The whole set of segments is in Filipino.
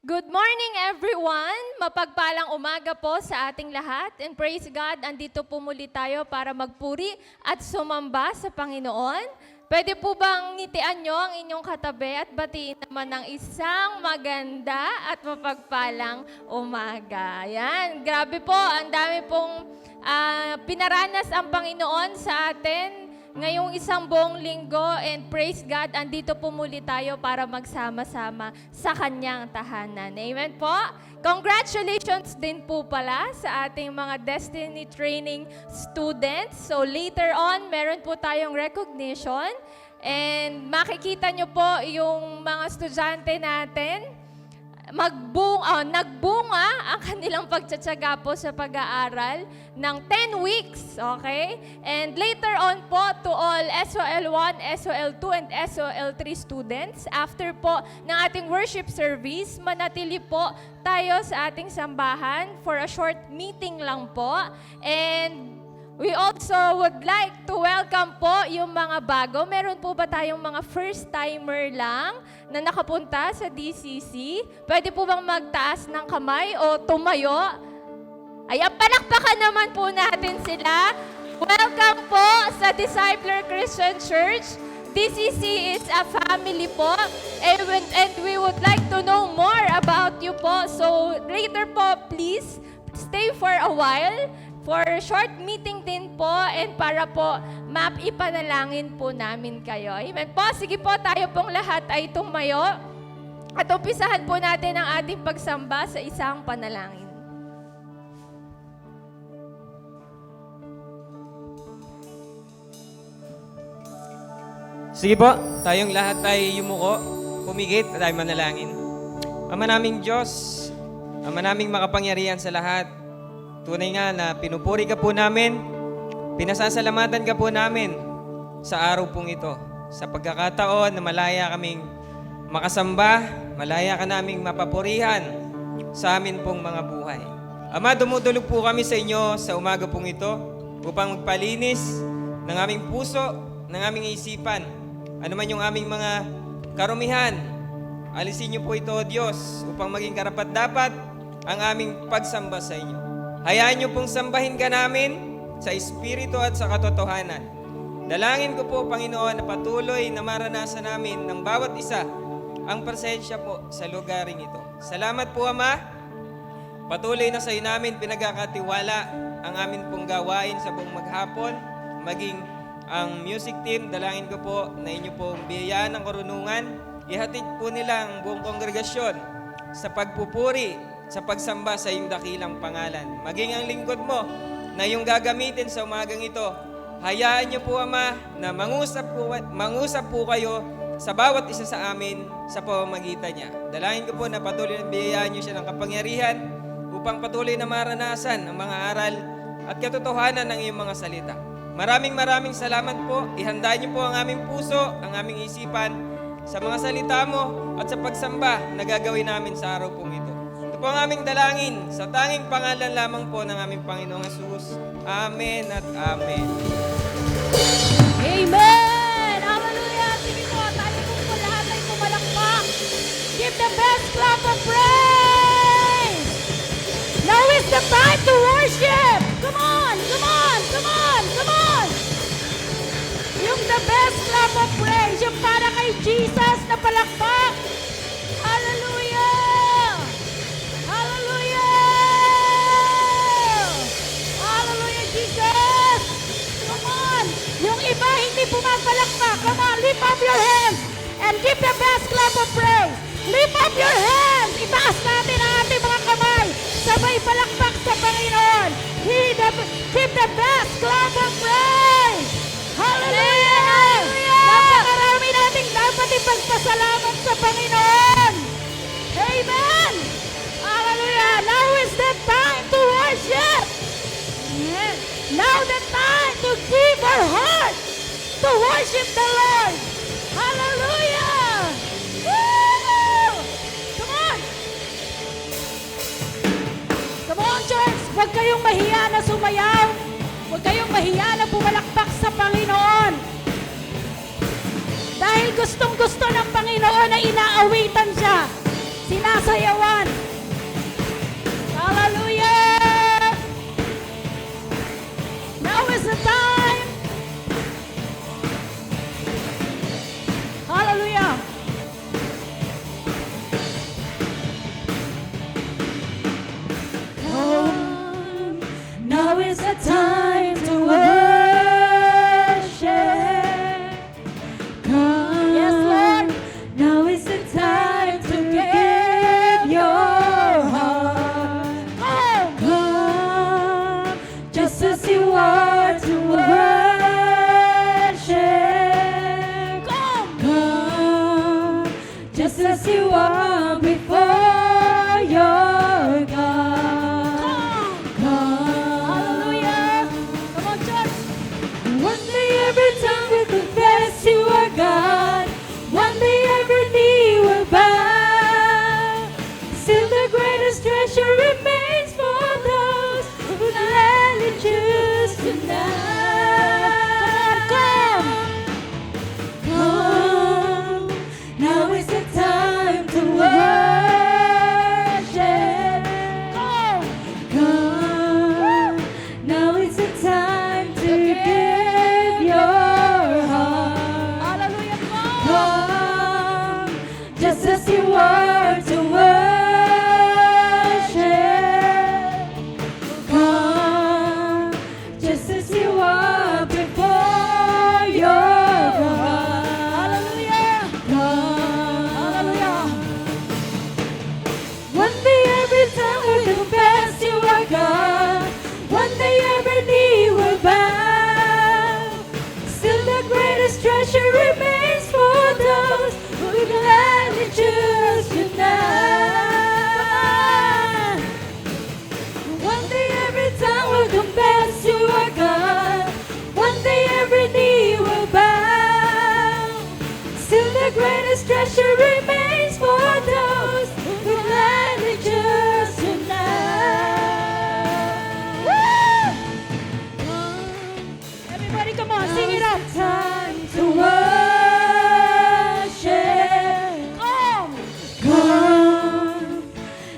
Good morning, everyone! Mapagpalang umaga po sa ating lahat. And praise God, andito po muli tayo para magpuri at sumamba sa Panginoon. Pwede po bang ngitian nyo ang inyong katabi at batiin naman ng isang maganda at mapagpalang umaga. Yan, grabe po, ang dami pong pinaranas ang Panginoon sa atin ngayong isang buong linggo, and praise God, andito po muli tayo para magsama-sama sa kanyang tahanan. Amen po? Congratulations din po pala sa ating mga Destiny Training students. So later on, meron po tayong recognition, and makikita nyo po yung mga estudyante natin nagbunga ang kanilang pagtsatsaga po sa pag-aaral ng 10 weeks, okay? And later on po to all SOL1, SOL2, and SOL3 students, after po ng ating worship service, manatili po tayo sa ating sambahan for a short meeting lang po. And we also would like to welcome po yung mga bago. Meron po ba tayong mga first-timer lang na nakapunta sa DCC? Pwede po bang magtaas ng kamay o tumayo? Ayan, palakpakan naman po natin sila. Welcome po sa Discipler Christian Church. DCC is a family po, and we would like to know more about you po. So later po, please stay for a while for short meeting din po, and para po ipanalangin po namin kayo. Amen po. Sige po, tayo pong lahat ay tumayo at umpisahan po natin ang ating pagsamba sa isang panalangin. Sige po, tayong lahat ay yumuko, pumigit at ay manalangin. Ama naming Diyos, Ama naming makapangyarihan sa lahat, tunay nga na pinupuri ka po namin, pinasasalamatan ka po namin sa araw pong ito. Sa pagkakataon na malaya kaming makasamba, malaya ka naming mapapurihan sa amin pong mga buhay. Ama, dumudulog po kami sa inyo sa umaga pong ito upang magpalinis ng aming puso, ng aming isipan, ano man yung aming mga karumihan. Alisin niyo po ito, O Diyos, upang maging karapat-dapat ang aming pagsamba sa inyo. Hayaan niyo pong sambahin ka namin sa Espiritu at sa katotohanan. Dalangin ko po, Panginoon, na patuloy na maranasan namin ng bawat isa ang presensya po sa lugaring ito. Salamat po, Ama. Patuloy na sa iyo namin pinagkakatiwala ang amin pong gawain sa buong maghapon, maging ang music team. Dalangin ko po na inyo pong biyayaan ng karunungan. Ihatid po nila ang buong kongregasyon sa pagpupuri, sa pagsamba sa iyong dakilang pangalan. Maging ang lingkod mo na iyong gagamitin sa umagang ito, hayaan niyo po, Ama, na mangusap po kayo sa bawat isa sa amin sa pamamagitan niya. Dalangin ko po na patuloy na biyayaan niyo siya ng kapangyarihan upang patuloy na maranasan ang mga aral at katotohanan ng iyong mga salita. Maraming salamat po. Ihanda niyo po ang aming puso, ang aming isipan sa mga salita mo at sa pagsamba na gagawin namin sa araw pong ito. Ito po ang aming dalangin sa tanging pangalan lamang po ng aming Panginoong Hesus. Amen at Amen. Amen! Hallelujah! Sige po, tayo po lahat ay pumalakpak. Give the best clap of praise! Now is the time to worship! Come on! Come on! Come on! Come on! Yung the best clap of praise, yung para kay Jesus na palakpak. Hallelujah! Hallelujah! Hallelujah, Jesus! Come on! Yung iba hindi pumapalakpak. Come on, lift up your hands and give the best clap of praise. Lift up your hands! Itaas natin ang ating mga kamay. Sabay palakpak sa Panginoon. Give the best clap of praise! Hallelujah! Hallelujah! Napakarami nating dapat ipagpasalamat sa Panginoon. Amen! Hallelujah! Now is the time to worship! Amen. Now the time to give our heart to worship the Lord. Hallelujah! Woo! Come on! Come on, church! Huwag kayong mahiya na sumayaw. Huwag kayong mahiya na pumalakpak sa Panginoon. Dahil gustong-gusto ng Panginoon na inaawitan siya. Sinasayawan choose tonight. One day every tongue will confess you are God. One day every knee will bow. Still the greatest treasure remains for those who gladly choose tonight. Woo! Everybody come on, sing it out. Time to worship. Come. Come.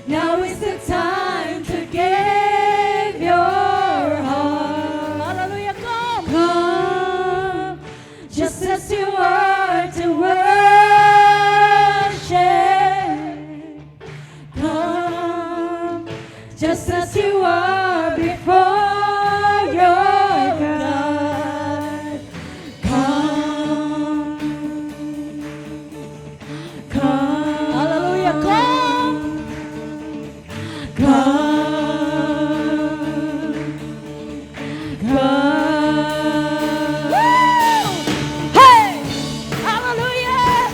Now is the time to give your heart. Hallelujah, come. Come. Just as you are to worship. Come. Just as you are before your God. Come. Come. Hallelujah, come. Come. Come. Hey! Hallelujah!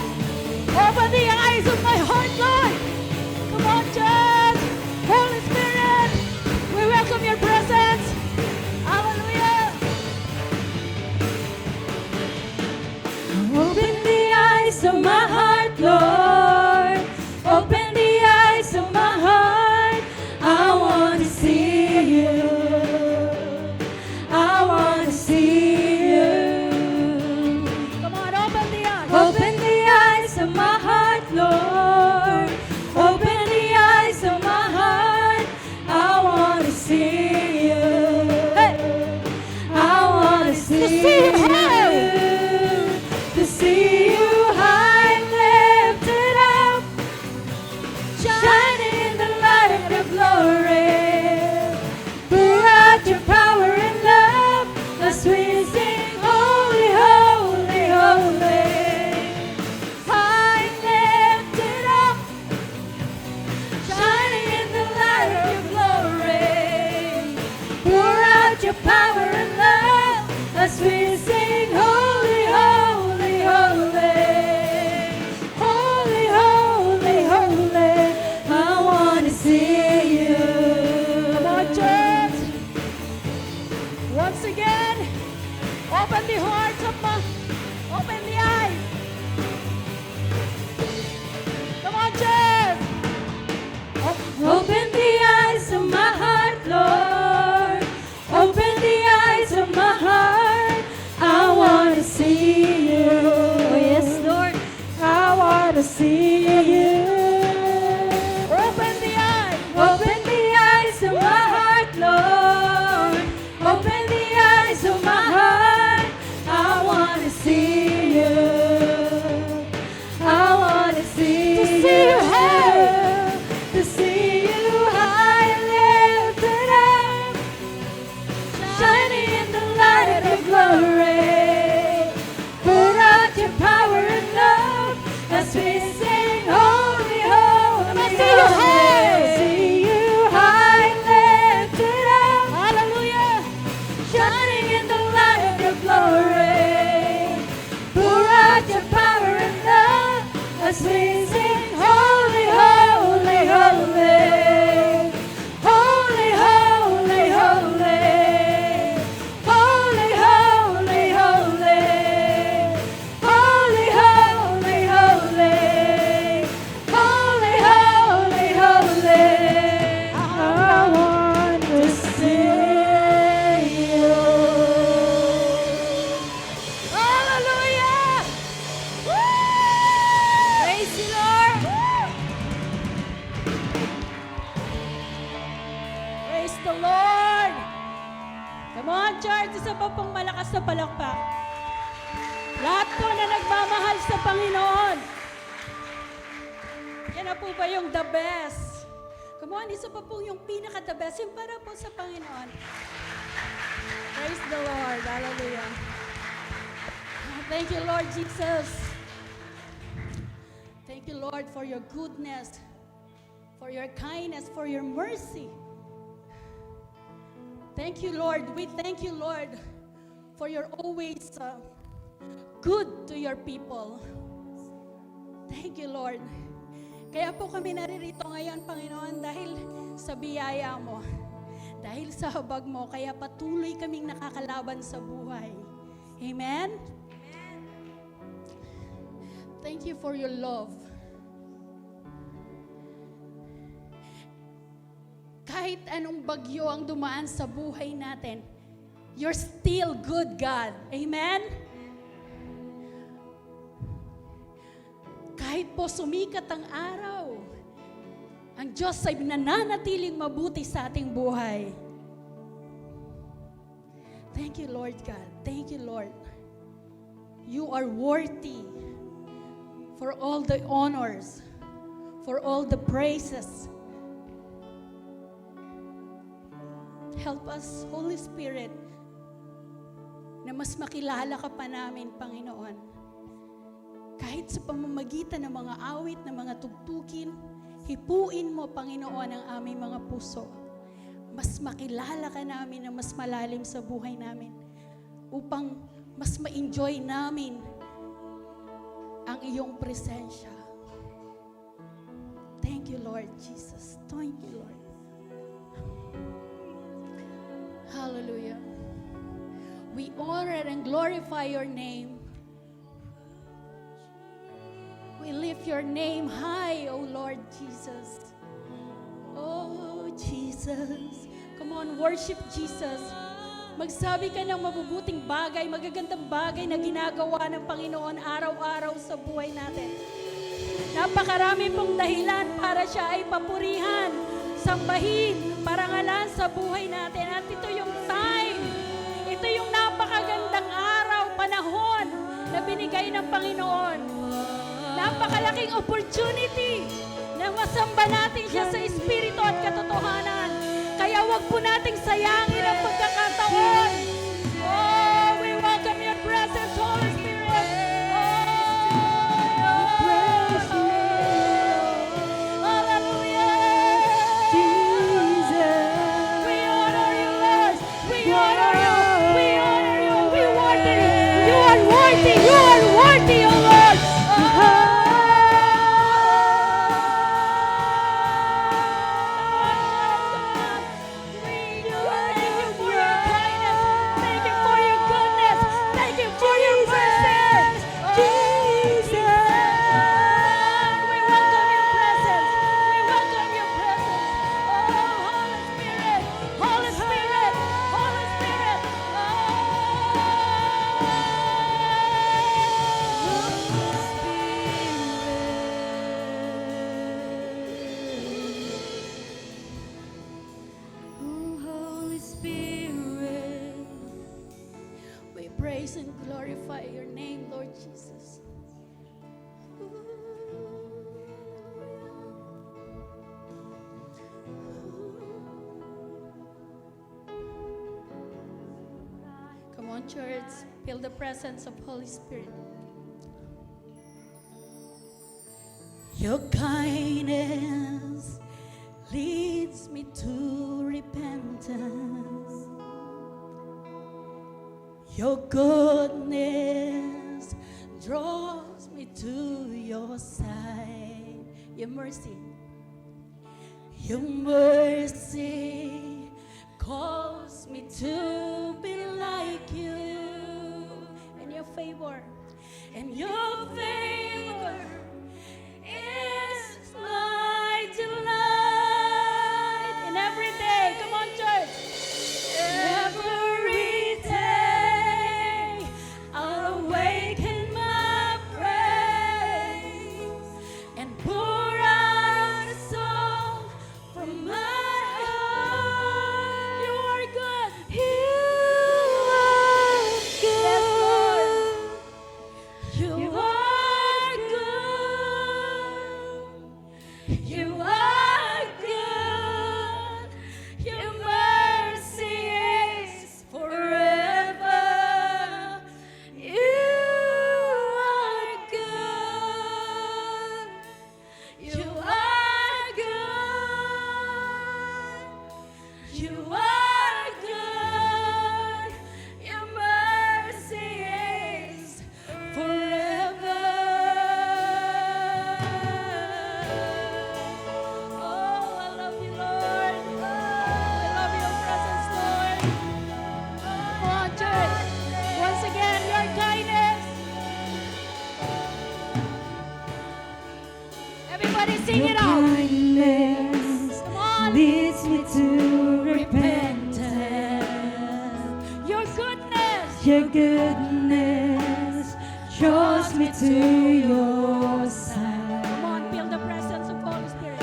Open the eyes of my heart, Lord. Come on, church. Holy Spirit, we welcome your presence. Hallelujah. Open the eyes of my heart, Lord. Open the eyes of my heart. I want to see you. I want to see you. Come on, open the eyes. Open the eyes of my heart, Lord. Open the eyes of my heart. I want to see you. Hey. I want to see you. To see you high and lifted up, shining in the light of your glory. Pour out your power and love as we sing, holy, holy, holy. High and lifted up, shining in the light of your glory. Pour out your power and love as we sing, holy, holy, holy. Holy, holy, holy. I want to see you. Come on, church. Once again, open the hearts of my, open the eyes. Come on, church. Open the eyes of my heart, Lord. Open the eyes of my heart. I want to see you. Oh, yes, Lord. I want to see you. Open the eyes. Open the eyes of my heart, Lord. Open the eyes of my heart. I want to see you. I want to see you. To see you high and lifted up, shining in the light of your glory. Pour out your power and love as we sing, holy, holy, holy. See you high and lifted up, hallelujah, shining in the light of your glory. Pour out your power and love as we sing, holy, holy, holy. Holy, holy, holy. Holy, holy, holy. Holy, holy, holy. Holy, holy, holy. I want to see you. Hallelujah! Woo! Praise you, Lord! Praise the Lord! Come on, church! Isa pa pong malakas na palakpak. Lahat po na nagmamahal sa Panginoon. Yan na po ba yung the best? Come on, isa pa po yung pinaka-the best. Yung para po sa Panginoon. Praise the Lord. Hallelujah. Thank you, Lord Jesus. Thank you, Lord, for your goodness, for your kindness, for your mercy. Thank you, Lord. We thank you, Lord, for your always good to your people. Thank you, Lord. Kaya po kami naririto ngayon, Panginoon, dahil sa biyaya mo, dahil sa habag mo, kaya patuloy kaming nakakalaban sa buhay. Amen? Thank you for your love. Kahit anong bagyo ang dumaan sa buhay natin, you're still good, God. Amen? Kahit po sumikat ang araw, ang Diyos ay nananatiling mabuti sa ating buhay. Thank you, Lord God. Thank you, Lord. You are worthy for all the honors, for all the praises. Help us, Holy Spirit, na mas makilala ka pa namin, Panginoon. Kahit sa pamamagitan ng mga awit, ng mga tugtukin, hipuin mo, Panginoon, ang aming mga puso. Mas makilala ka namin na mas malalim sa buhay namin upang mas ma-enjoy namin ang iyong presensya. Thank you, Lord Jesus. Thank you, Lord. Hallelujah. We honor and glorify your name. We lift your name high, O Lord Jesus. Oh, Jesus. Come on, worship Jesus. Magsabi ka ng mabubuting bagay, magagandang bagay na ginagawa ng Panginoon araw-araw sa buhay natin. Napakarami pong dahilan para siya ay papurihan, sambahin, parangalan sa buhay natin. At ito yung time, ito yung napakagandang araw, panahon na binigay ng Panginoon. Napakalaking opportunity na masamba natin siya sa Espiritu at katotohanan. Kaya wag po nating sayangin ang pagkakataon. Oh, we welcome your presence, Holy Spirit. Hallelujah. Jesus. We honor you, Lord. We honor you. We honor you. We worthy. You are worthy. You are worthy, O Lord. Praise and glorify your name, Lord Jesus. Come on, church, feel the presence of Holy Spirit. Your kindness leads me to repentance. Your goodness draws me to your side. Your mercy calls me to be like you. And your favor is my delight. And every day, come on, church. Every day I'll awaken my praise and pour out a song from my heart. You are good. You are good. Yes, Lord. You are good. You are good. Your mercy is forever. You are good. You are good. You are good. Your mercy is forever. Your goodness draws me to your side. Come on, feel the presence of Holy Spirit.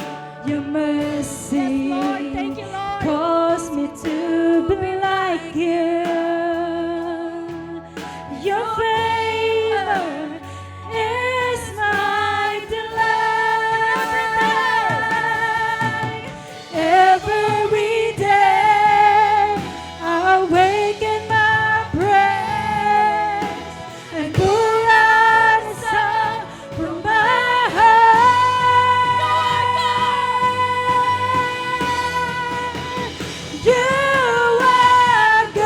Your mercy Yes, Lord. Thank you, Lord. calls me to be like you. Your favor is my delight. Every day I awaken my praise and pour out a song from my heart. You are good.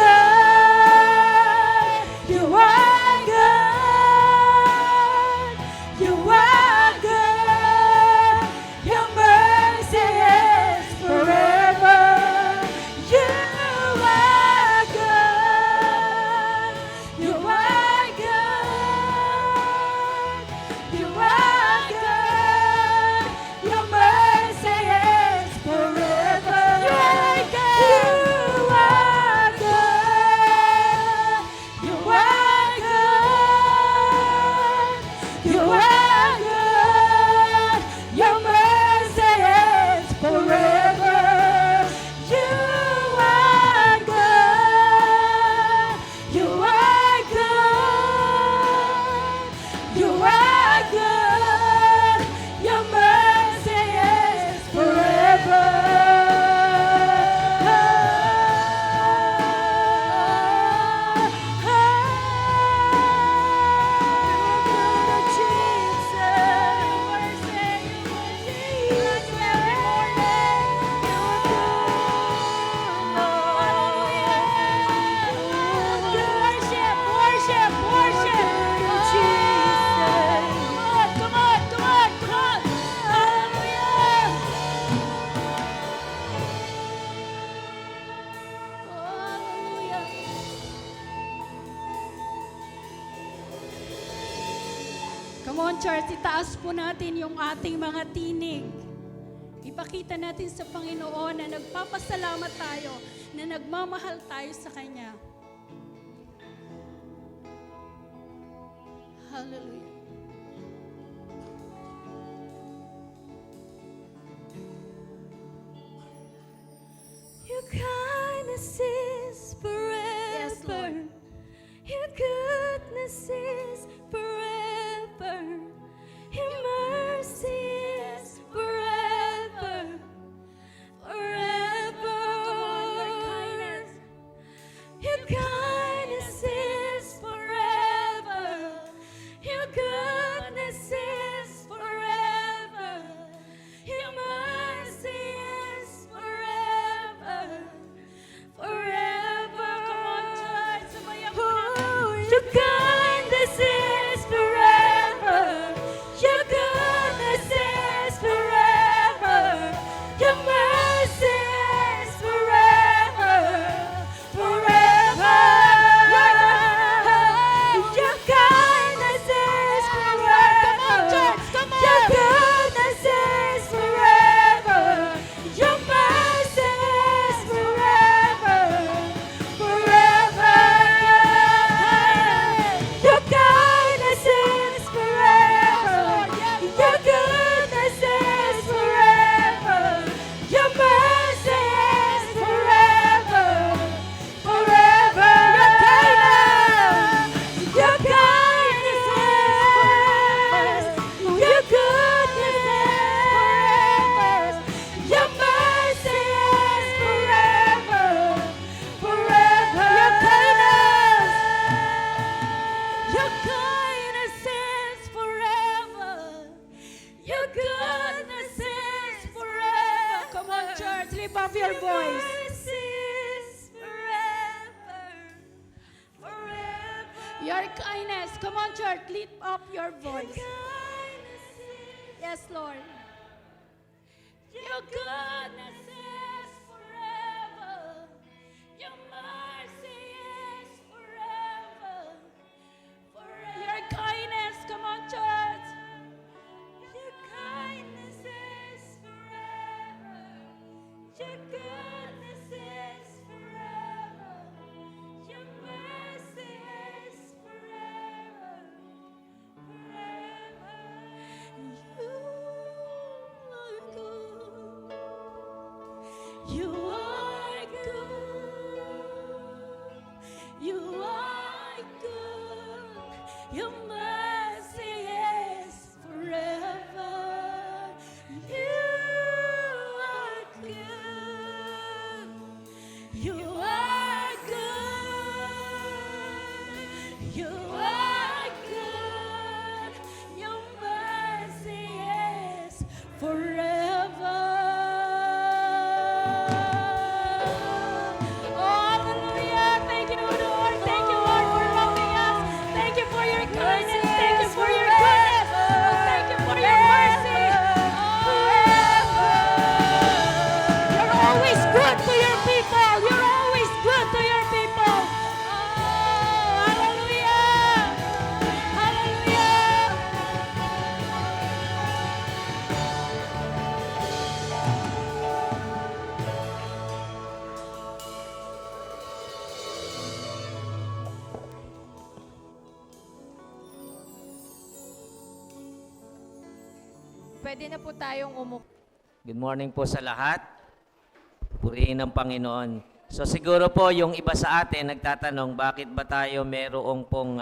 You are good. You are good. Your mercy is forever. You are good. You are good. You are good. Your mercy is forever. You are good. You are good. You are good. Your mercy is forever. You are good. You are good. You are good. Your mercy is forever. Come on, church, itaas po natin yung ating mga tinig. Ipakita natin sa Panginoon na nagpapasalamat tayo, na nagmamahal tayo sa Kanya. Hallelujah. Your kindness is forever. Yes, Lord. Your goodness is forever. Your mercy is forever. Forever. Your kindness is forever. Your goodness is forever. Your mercy is forever. Forever. Come on, church, sabayan po Oh, natin. your kindness is forever. Your goodness is forever. Your mercy is forever. Forever. Your kindness is forever. Come on, church, come on. Your goodness is forever. Your mercy is forever. Forever. Your kindness is forever. Your goodness is forever. Your mercy is forever. Forever. Your kindness is your goodness is your mercy is forever. Forever. Your kindness is forever. Your goodness is forever. Come on, church, lift up your voice. Mercy is forever. Forever. Your kindness. Come on, church, lift up your Your voice. kindness is Yes, Lord. your goodness is forever. Your mercy is forever. Forever. Your kindness. Come on, church. Your kindness is forever. Your goodness is forever. Your mercy Pwede na po tayong umupo. Good morning po sa lahat. Purihin ng Panginoon. So siguro po yung iba sa atin nagtatanong, bakit ba tayo merong pong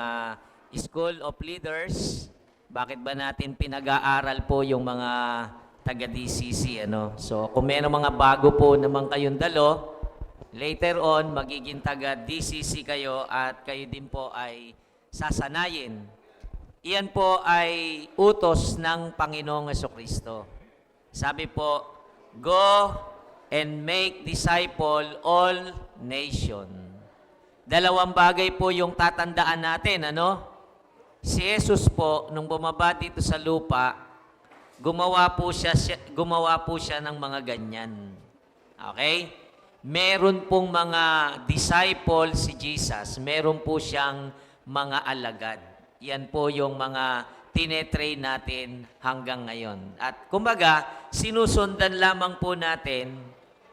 School of Leaders? Bakit ba natin pinag-aaral po yung mga taga-DCC? Ano? So kung meron mga bago po naman kayong dalo, later on magiging taga-DCC kayo at kayo din po ay sasanayin. Iyan po ay utos ng Panginoong Jesucristo. Sabi po, go and make disciple all nation. Dalawang bagay po yung tatandaan natin, ano? Si Jesus po, nung bumaba dito sa lupa, gumawa po siya ng mga ganyan. Okay? Meron pong mga disciple si Jesus. Meron po siyang mga alagad. Yan po yung mga tinetrain natin hanggang ngayon. At kumbaga, sinusundan lamang po natin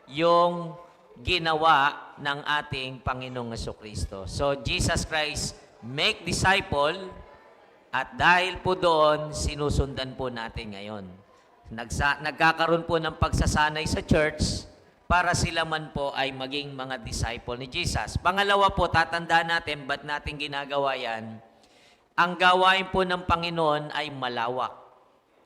yung ginawa ng ating Panginoong Jesucristo. So, Jesus Christ, make disciple, at dahil po doon, sinusundan po natin ngayon. Nagkakaroon po ng pagsasanay sa church para sila man po ay maging mga disciple ni Jesus. Pangalawa po, tatandaan natin, ba't natin ginagawa yan? Ang gawain po ng Panginoon ay malawak.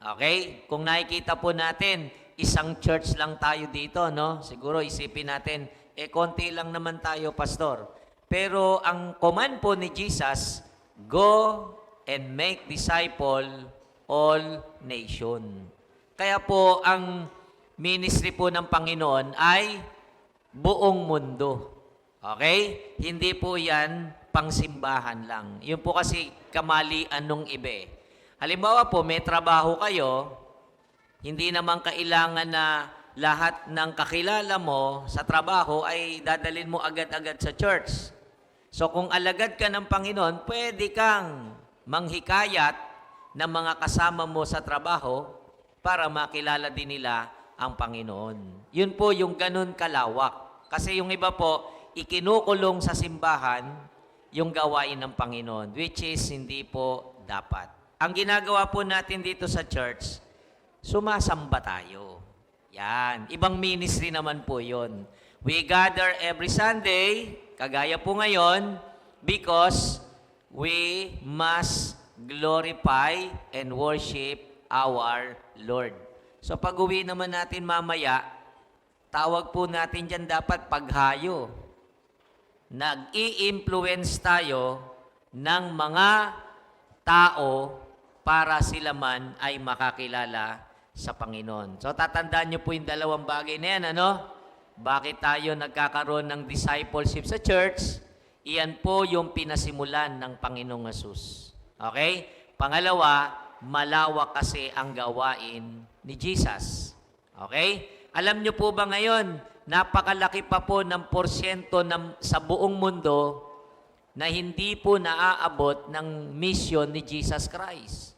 Okay? Kung nakikita po natin, isang church lang tayo dito, no? Siguro isipin natin, konti lang naman tayo, pastor. Pero ang command po ni Jesus, go and make disciple all nation. Kaya po, ang ministry po ng Panginoon ay buong mundo. Okay? Hindi po yan pangsimbahan lang. Yun po kasi kamalian nung iba. Halimbawa po, may trabaho kayo, hindi naman kailangan na lahat ng kakilala mo sa trabaho ay dadalin mo agad-agad sa church. So kung alagad ka ng Panginoon, pwede kang manghikayat ng mga kasama mo sa trabaho para makilala din nila ang Panginoon. Yun po yung ganun kalawak. Kasi yung iba po, ikinukulong sa simbahan yung gawain ng Panginoon, which is hindi po dapat. Ang ginagawa po natin dito sa church, sumasamba tayo. Yan. Ibang ministry naman po yun. We gather every Sunday, kagaya po ngayon, because we must glorify and worship our Lord. So pag-uwi naman natin mamaya, tawag po natin dyan dapat paghayo. Nag-i-influence tayo ng mga tao para sila man ay makakilala sa Panginoon. So tatandaan niyo po yung dalawang bagay na yan, ano? Bakit tayo nagkakaroon ng discipleship sa church? Iyan po yung pinasimulan ng Panginoong Hesus. Okay? Pangalawa, malawak kasi ang gawain ni Jesus. Okay? Alam niyo po ba ngayon, napakalaki pa po ng porsyento sa buong mundo na hindi po naaabot ng mission ni Jesus Christ.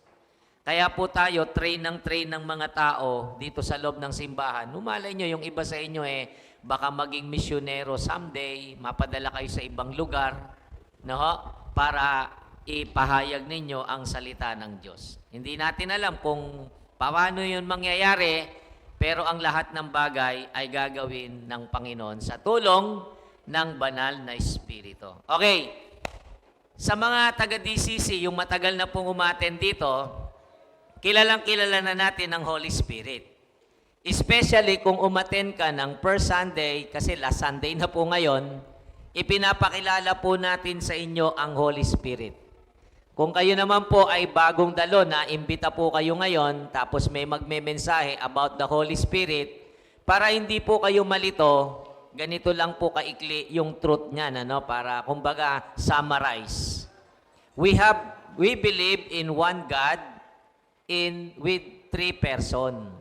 Kaya po tayo, train ng mga tao dito sa loob ng simbahan. Numalay nyo, yung iba sa inyo baka maging misyonero someday, mapadala kayo sa ibang lugar, no? Para ipahayag ninyo ang salita ng Diyos. Hindi natin alam kung paano yun mangyayari, pero ang lahat ng bagay ay gagawin ng Panginoon sa tulong ng banal na Espiritu. Okay, sa mga taga-DCC, yung matagal na pong umaten dito, kilalang-kilala na natin ang Holy Spirit. Especially kung umaten ka ng first Sunday, kasi last Sunday na po ngayon, ipinapakilala po natin sa inyo ang Holy Spirit. Kung kayo naman po ay bagong dalo na imbita po kayo ngayon, tapos may magme-mensahe about the Holy Spirit, para hindi po kayo malito, ganito lang po kaikli yung truth niyan, ano? Para kumbaga summarize. We believe in one God with three person.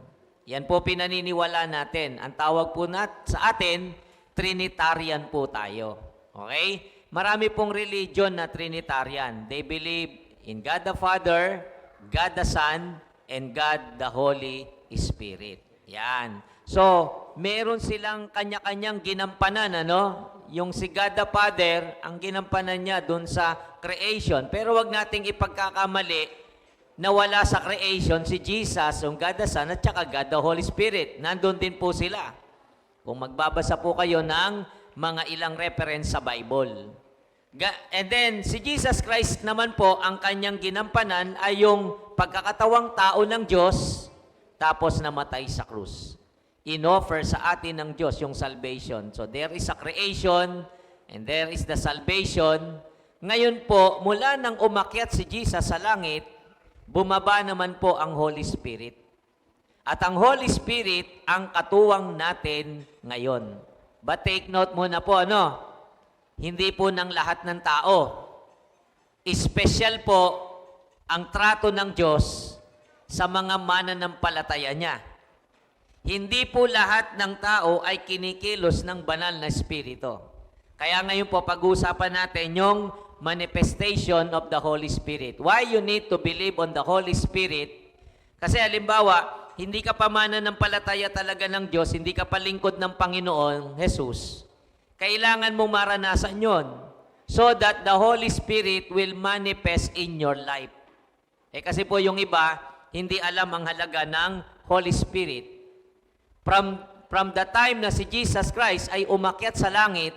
Yan po pinaniniwala natin. Ang tawag po sa atin, Trinitarian po tayo. Okay? Marami pong religion na Trinitarian. They believe in God the Father, God the Son, and God the Holy Spirit. Yan. So, meron silang kanya-kanyang ginampanan, ano? Yung si God the Father, ang ginampanan niya dun sa creation. Pero wag nating ipagkakamali na wala sa creation si Jesus, yung God the Son, at saka God the Holy Spirit. Nandun din po sila. Kung magbabasa po kayo ng mga ilang reference sa Bible. And then, si Jesus Christ naman po, ang kanyang ginampanan ay yung pagkakatawang tao ng Diyos, tapos namatay sa krus. In-offer sa atin ng Diyos yung salvation. So, there is a creation, and there is the salvation. Ngayon po, mula nang umakyat si Jesus sa langit, bumaba naman po ang Holy Spirit. At ang Holy Spirit ang katuwang natin ngayon. But take note muna po, hindi po ng lahat ng tao. Special po ang trato ng Diyos sa mga mananampalataya niya. Hindi po lahat ng tao ay kinikilos ng banal na Espiritu. Kaya ngayon po, pag-uusapan natin yung manifestation of the Holy Spirit. Why you need to believe on the Holy Spirit? Kasi halimbawa, hindi ka pa mananampalataya talaga ng Diyos, hindi ka pa lingkod ng Panginoon, Jesus. Kailangan mong maranasan yon so that the Holy Spirit will manifest in your life. Kasi po yung iba, hindi alam ang halaga ng Holy Spirit. From the time na si Jesus Christ ay umakyat sa langit,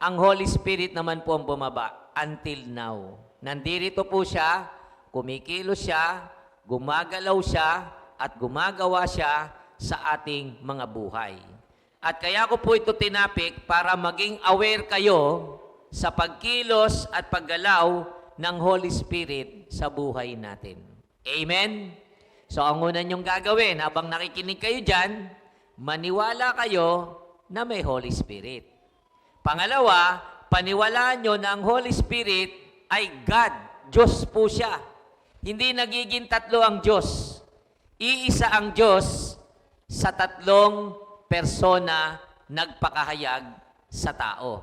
ang Holy Spirit naman po ang bumaba until now. Nandito po siya, kumikilos siya, gumagalaw siya, at gumagawa siya sa ating mga buhay. At kaya ko po ito tinapik para maging aware kayo sa pagkilos at paggalaw ng Holy Spirit sa buhay natin. Amen? So ang una niyong gagawin habang nakikinig kayo dyan, maniwala kayo na may Holy Spirit. Pangalawa, paniwalaan nyo na ang Holy Spirit ay God. Diyos po siya. Hindi nagiging tatlo ang Diyos. Iisa ang Diyos sa tatlong persona nagpakahayag sa tao.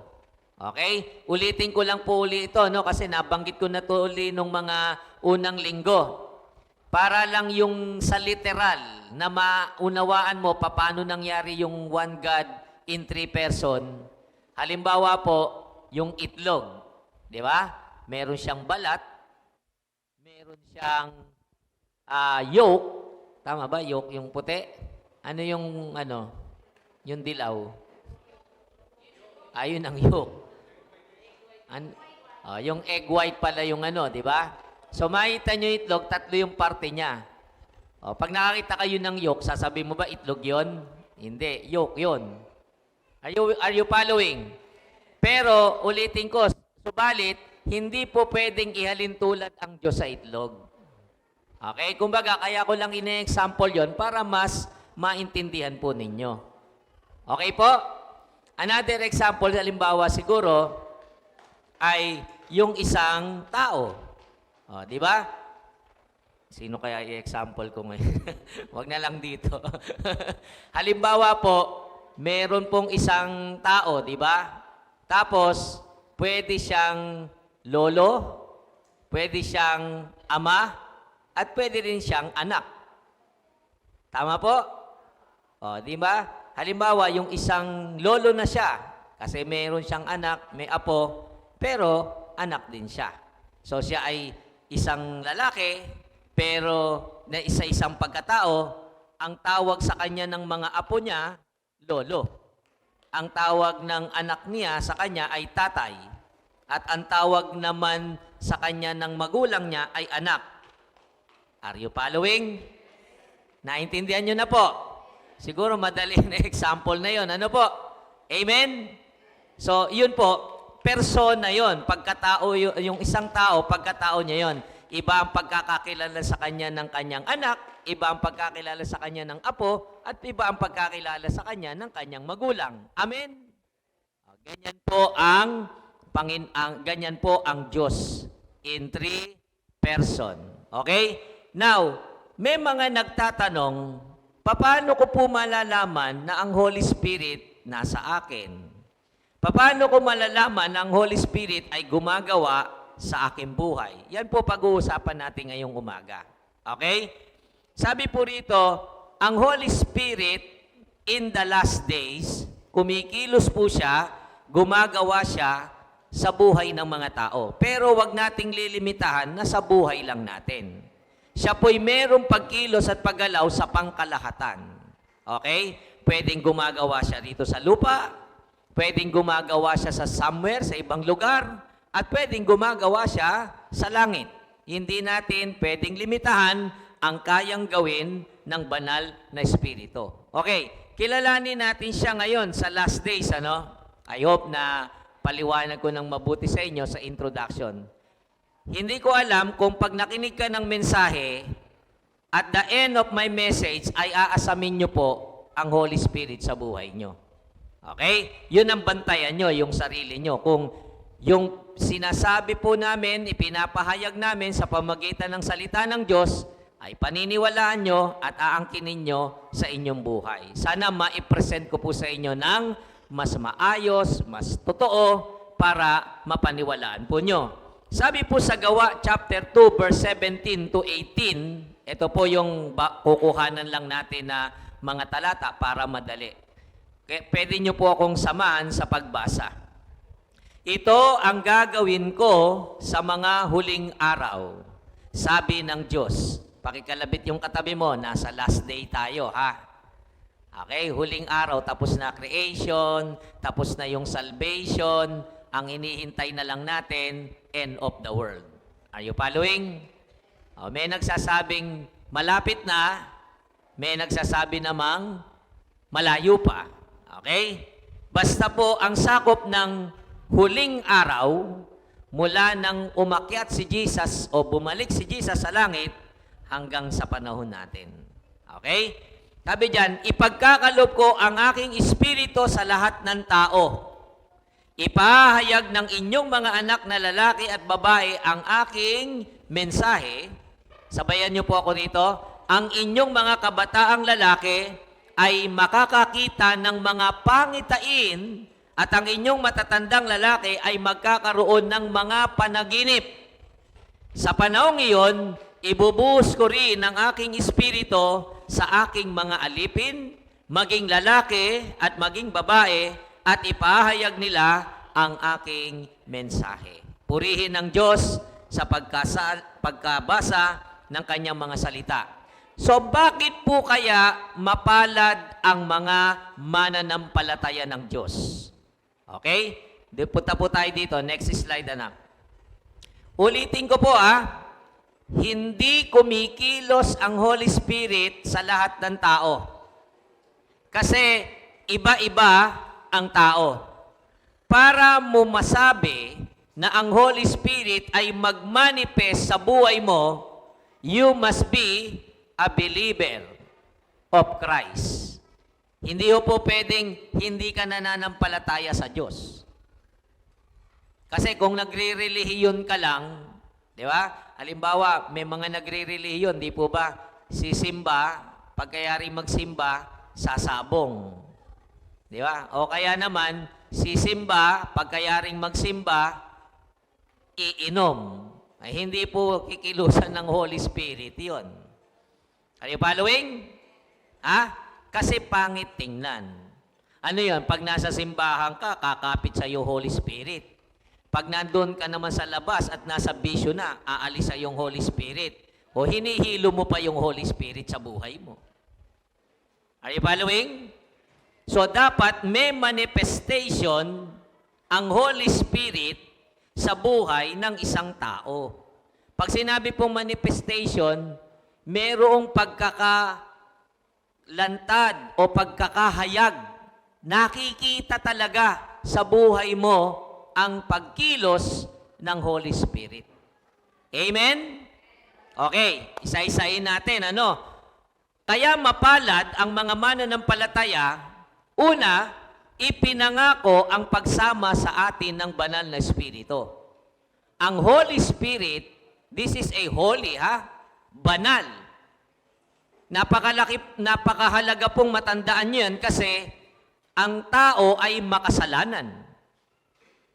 Okay? Ulitin ko lang po uli ito, kasi nabanggit ko na ito uli nung mga unang linggo. Para lang yung sa literal na maunawaan mo paano nangyari yung one God in three person. Halimbawa po, yung itlog. Di ba? Meron siyang balat. Meron siyang yolk. Tama ba? Yolk yung puti. Ano yung yung dilaw? Ayun ang yolk. Yung egg white pala yung di ba? So makita nyo itlog, tatlo yung parte niya. Pag nakakita kayo ng yolk, sasabihin mo ba itlog yon? Hindi, yolk yon. Are you following? Pero ulitin ko, subalit, hindi po pwedeng ihalin tulad ang Diyos sa itlog. Okay? Kumbaga, kaya ko lang ine-example yon para mas maintindihan po ninyo. Okay po? Another example, halimbawa siguro, ay yung isang tao. Di ba? Sino kaya i-example ko ngayon? Huwag na lang dito. Halimbawa po, meron pong isang tao, di ba? Tapos, pwede siyang lolo, pwede siyang ama, at pwede rin siyang anak. Tama po? Di ba? Halimbawa, yung isang lolo na siya, kasi meron siyang anak, may apo, pero anak din siya. So, siya ay isang lalaki, pero na isa-isang pagkatao, ang tawag sa kanya ng mga apo niya, lolo. Ang tawag ng anak niya sa kanya ay tatay. At ang tawag naman sa kanya ng magulang niya ay anak. Are you following? Naintindihan nyo na po? Siguro madali na example na yon. Ano po? Amen? So, yun po, persona yon. Pagkatao, yung isang tao, pagkatao niya yon. Iba ang pagkakakilala sa kanya ng kanyang anak, iba ang pagkakilala sa kanya ng apo, at iba ang pagkakilala sa kanya ng kanyang magulang. Amen? Ganyan po ang Diyos in three person. Okay? Now, may mga nagtatanong, paano ko po malalaman na ang Holy Spirit nasa akin? Paano ko malalaman na ang Holy Spirit ay gumagawa sa aking buhay? Yan po pag-uusapan natin ngayong umaga. Okay? Sabi po rito, ang Holy Spirit in the last days, kumikilos po siya, gumagawa siya sa buhay ng mga tao. Pero wag nating lilimitahan na sa buhay lang natin. Siya po'y merong pagkilos at paggalaw sa pangkalahatan. Okay? Pwedeng gumagawa siya rito sa lupa, pwedeng gumagawa siya sa somewhere, sa ibang lugar, at pwedeng gumagawa siya sa langit. Hindi natin pwedeng limitahan ang kayang gawin ng banal na Espiritu. Okay, kilalanin natin siya ngayon sa last days, ano? I hope na paliwanag ko ng mabuti sa inyo sa introduction. Hindi ko alam kung pag nakinig ka ng mensahe, at the end of my message ay aasamin nyo po ang Holy Spirit sa buhay nyo. Okay? Yun ang bantayan nyo, yung sarili nyo. Kung yung sinasabi po namin, ipinapahayag namin sa pamagitan ng salita ng Diyos, ay paniniwalaan nyo at aangkinin nyo sa inyong buhay. Sana ma-present ko po sa inyo ng mas maayos, mas totoo, para mapaniwalaan po nyo. Sabi po sa Gawa chapter 2 verse 17 to 18, ito po yung kukuhanan lang natin na mga talata para madali. Kaya pwede nyo po akong samahan sa pagbasa. Ito ang gagawin ko sa mga huling araw, sabi ng Diyos. Pakikalabit yung katabi mo, nasa last day tayo, ha? Okay, huling araw, tapos na creation, tapos na yung salvation, ang inihintay na lang natin, end of the world. Are you following? May nagsasabing malapit na, may nagsasabi namang malayo pa. Okay? Basta po ang sakop ng huling araw, mula nang umakyat si Jesus o bumalik si Jesus sa langit, hanggang sa panahon natin. Okay? Sabi dyan, ipagkakalob ko ang aking espiritu sa lahat ng tao. Ipahayag ng inyong mga anak na lalaki at babae ang aking mensahe. Sabayan niyo po ako dito. Ang inyong mga kabataang lalaki ay makakakita ng mga pangitain at ang inyong matatandang lalaki ay magkakaroon ng mga panaginip. Sa panahong iyon, ibubuhos ko rin ang aking espiritu sa aking mga alipin, maging lalaki at maging babae, at ipahayag nila ang aking mensahe. Purihin ng Diyos sa pagkabasa ng kanyang mga salita. So bakit po kaya mapalad ang mga mananampalataya ng Diyos? Okay? Punta po tayo dito. Next slide, anak. Ulitin ko po, hindi kumikilos ang Holy Spirit sa lahat ng tao. Kasi iba-iba ang tao. Para mo masabi na ang Holy Spirit ay magmanifest sa buhay mo, you must be a believer of Christ. Hindi po pwedeng hindi ka nananampalataya sa Diyos. Kasi kung nagre-relihiyon ka lang, di ba? Halimbawa, may mga nagre-relihiyon, di po ba? Sisimba, pagkayari magsimba, sasabong. Di ba? O kaya naman, sisimba, pagkayaring magsimba, iinom. Ay, hindi po kikilusan ng Holy Spirit yon. Are you following? Kasi pangit tingnan. Ano yon? Pag nasa simbahan ka, kakapit sa iyo Holy Spirit. Pag nandun ka naman sa labas at nasa bisyo na, aalis sa iyong Holy Spirit. O hinihilo mo pa yung Holy Spirit sa buhay mo. Are you following? So, dapat may manifestation ang Holy Spirit sa buhay ng isang tao. Pag sinabi pong manifestation, mayroong pagkakalantad o pagkakahayag. Nakikita talaga sa buhay mo ang pagkilos ng Holy Spirit. Amen? Okay, isa-isahin natin, Kaya mapalad ang mga mananampalataya. Una, ipinangako ang pagsama sa atin ng banal na Espiritu. Ang Holy Spirit, this is a holy, banal. Napakahalaga pong matandaan nyo yan kasi ang tao ay makasalanan.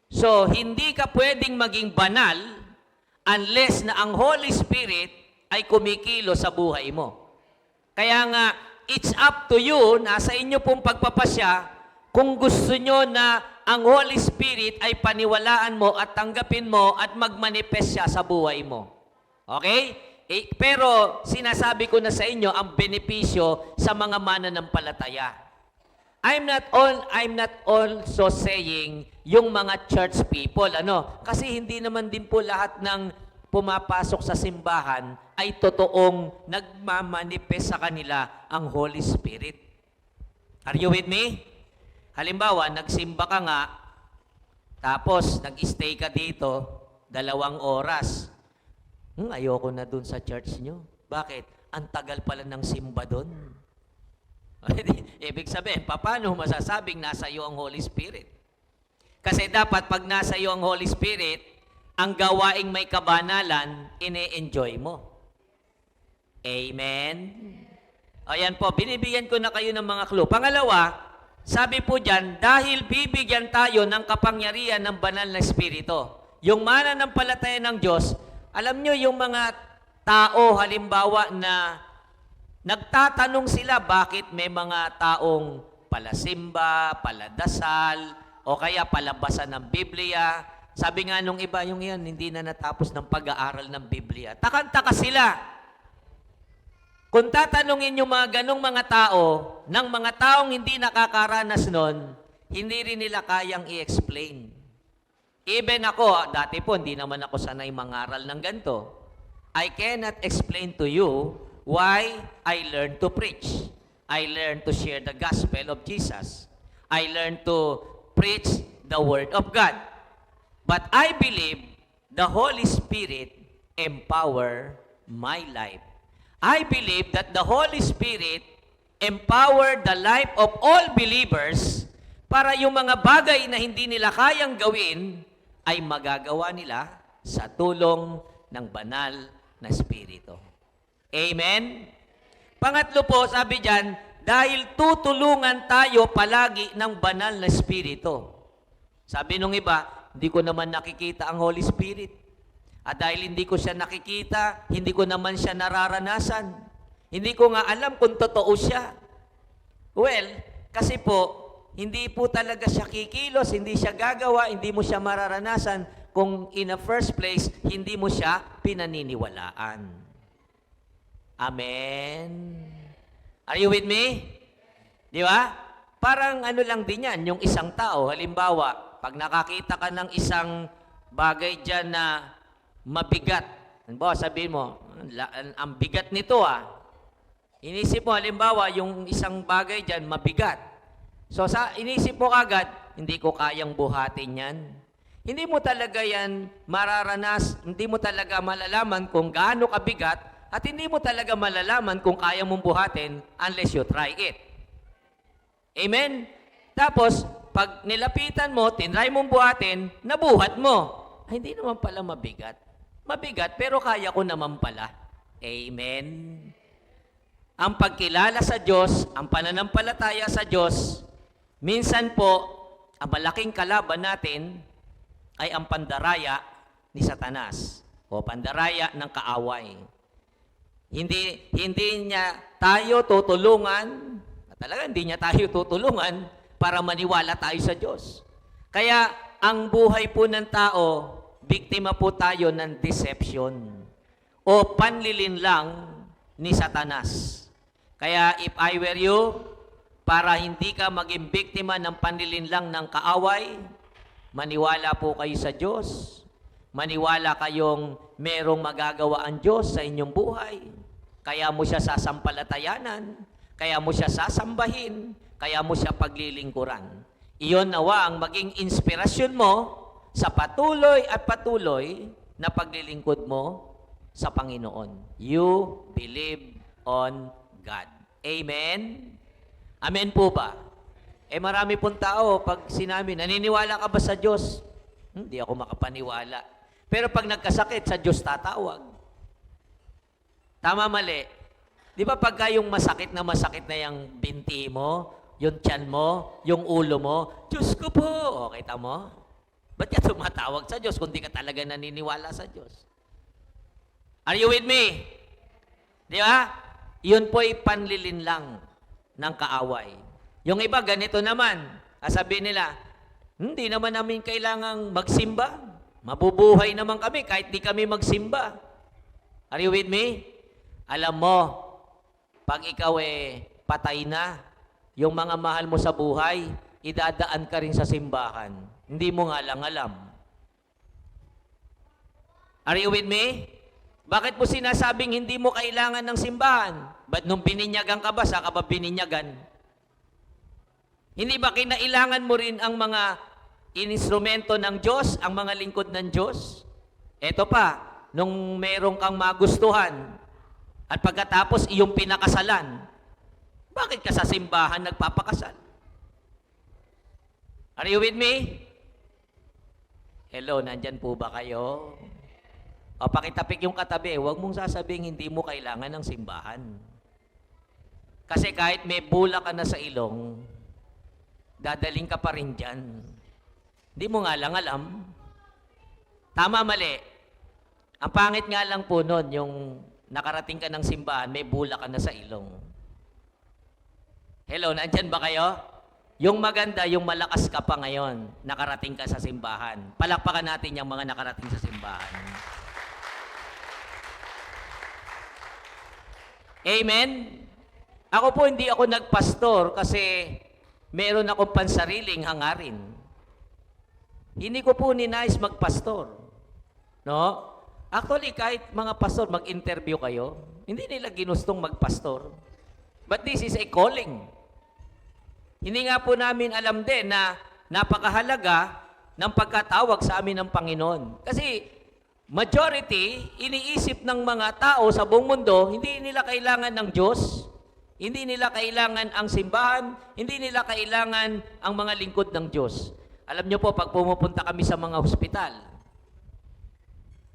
So, hindi ka pwedeng maging banal unless na ang Holy Spirit ay kumikilo sa buhay mo. Kaya nga, it's up to you, nasa inyo pong pagpapasya, kung gusto nyo na ang Holy Spirit ay paniwalaan mo at tanggapin mo at magmanifest siya sa buhay mo. Okay? Pero sinasabi ko na sa inyo ang benepisyo sa mga mananampalataya. I'm not also saying yung mga church people, kasi hindi naman din po lahat ng pumapasok sa simbahan ay totoong nagmamanifest sa kanila ang Holy Spirit. Are you with me? Halimbawa, nagsimba ka nga, tapos nag-stay ka dito 2 oras. Ayoko na dun sa church nyo. Bakit? Ang tagal pala ng simba dun. Ibig sabihin, paano masasabing nasa iyo ang Holy Spirit? Kasi dapat pag nasa iyo ang Holy Spirit, ang gawaing may kabanalan, ine-enjoy mo. Amen? Ayan po, binibigyan ko na kayo ng mga clue. Pangalawa, sabi po dyan, dahil bibigyan tayo ng kapangyarihan ng banal na Espiritu. Yung mananampalataya ng Diyos, alam nyo yung mga tao, halimbawa na nagtatanong sila bakit may mga taong palasimba, paladasal, o kaya palabasan ng Biblia. Sabi nga nung iba, yung yan, hindi na natapos ng pag-aaral ng Biblia. Takang-taka sila. Kung tatanungin yung mga ganong mga tao, ng mga taong hindi nakakaranas nun, hindi rin nila kayang i-explain. Even ako, dati po, hindi naman ako sanay mangaral ng ganito. I cannot explain to you why I learned to preach. I learned to share the gospel of Jesus. I learned to preach the word of God. But I believe the Holy Spirit empower my life. I believe that the Holy Spirit empower the life of all believers para yung mga bagay na hindi nila kayang gawin ay magagawa nila sa tulong ng banal na Espiritu. Amen? Pangatlo po, sabi dyan, dahil tutulungan tayo palagi ng banal na Espiritu. Sabi nung iba, hindi ko naman nakikita ang Holy Spirit. At dahil hindi ko siya nakikita, hindi ko naman siya nararanasan. Hindi ko nga alam kung totoo siya. Well, kasi po, hindi po talaga siya kikilos, hindi siya gagawa, hindi mo siya mararanasan kung in the first place, hindi mo siya pinaniniwalaan. Amen? Are you with me? Di ba? Parang ano lang din yan, yung isang tao, halimbawa, pag nakakita ka ng isang bagay dyan na mabigat, halimbawa sabihin mo, ang bigat nito Inisip mo, halimbawa, yung isang bagay dyan, mabigat. So inisip mo agad, hindi ko kayang buhatin yan. Hindi mo talaga yan hindi mo talaga malalaman kung gaano kabigat at hindi mo talaga malalaman kung kaya mong buhatin unless you try it. Amen? Tapos, pag nilapitan mo, tinry mong buhatin, nabuhat mo. Ay, hindi naman pala mabigat. Mabigat, pero kaya ko naman pala. Amen? Ang pagkilala sa Diyos, ang pananampalataya sa Diyos, minsan po, ang malaking kalaban natin ay ang pandaraya ni Satanas o pandaraya ng kaaway. Hindi niya tayo tutulungan, talaga hindi niya tayo tutulungan para maniwala tayo sa Diyos. Kaya ang buhay po ng tao, biktima po tayo ng deception o panlilinlang ni Satanas. Kaya if I were you, para hindi ka maging biktima ng panlilinlang ng kaaway, maniwala po kayo sa Diyos. Maniwala kayong merong magagawa ang Diyos sa inyong buhay. Kaya mo siya sasampalatayanan, kaya mo siya sasambahin, kaya mo siya paglilingkuran. Iyon nawa ang maging inspirasyon mo sa patuloy at patuloy na paglilingkod mo sa Panginoon. You believe on God. Amen? Amen po ba? Marami pong tao, pag sinabi, naniniwala ka ba sa Diyos? Hindi ako makapaniwala. Pero pag nagkasakit, sa Diyos tatawag. Tama, mali. Di ba pagka yung masakit na yung binti mo, yung tiyan mo, yung ulo mo, Diyos ko po. O, kita mo? Ba't ka tumatawag sa Diyos kung di ka talaga naniniwala sa Diyos? Are you with me? Di ba? Yun po'y panlilinlang ng kaaway. Yung iba, ganito naman. Sabihin nila, hindi naman namin kailangang magsimba. Mabubuhay naman kami kahit di kami magsimba. Are you with me? Alam mo, pag ikaw patay na, yung mga mahal mo sa buhay, idadaan ka rin sa simbahan. Hindi mo nga lang alam. Are you with me? Bakit mo sinasabing hindi mo kailangan ng simbahan? Ba't nung bininyagan ka ba, saka ba bininyagan? Hindi ba kinailangan mo rin ang mga instrumento ng Diyos, ang mga lingkod ng Diyos? Eto pa, nung merong kang magustuhan, at pagkatapos iyong pinakasalan, bakit ka sa simbahan nagpapakasal? Are you with me? Hello, nandyan po ba kayo? O pakitapik yung katabi, huwag mong sasabihin hindi mo kailangan ng simbahan. Kasi kahit may bula ka na sa ilong, dadaling ka pa rin dyan. Hindi mo nga lang alam. Tama, mali. Ang pangit nga lang po nun, yung nakarating ka ng simbahan, may bula ka na sa ilong. Hello, nandyan ba kayo? Yung maganda, yung malakas ka pa ngayon, nakarating ka sa simbahan. Palakpakan natin yung mga nakarating sa simbahan. Amen? Ako po, hindi ako nagpastor kasi meron akong pansariling hangarin. Hindi ko po ninais magpastor. No? Actually, kahit mga pastor, mag-interview kayo, hindi nila ginustong magpastor. But this is a calling. Hindi nga po namin alam din na napakahalaga ng pagkatawag sa amin ng Panginoon. Kasi majority, iniisip ng mga tao sa buong mundo, hindi nila kailangan ng Diyos, hindi nila kailangan ang simbahan, hindi nila kailangan ang mga lingkod ng Diyos. Alam niyo po, pag pumupunta kami sa mga hospital,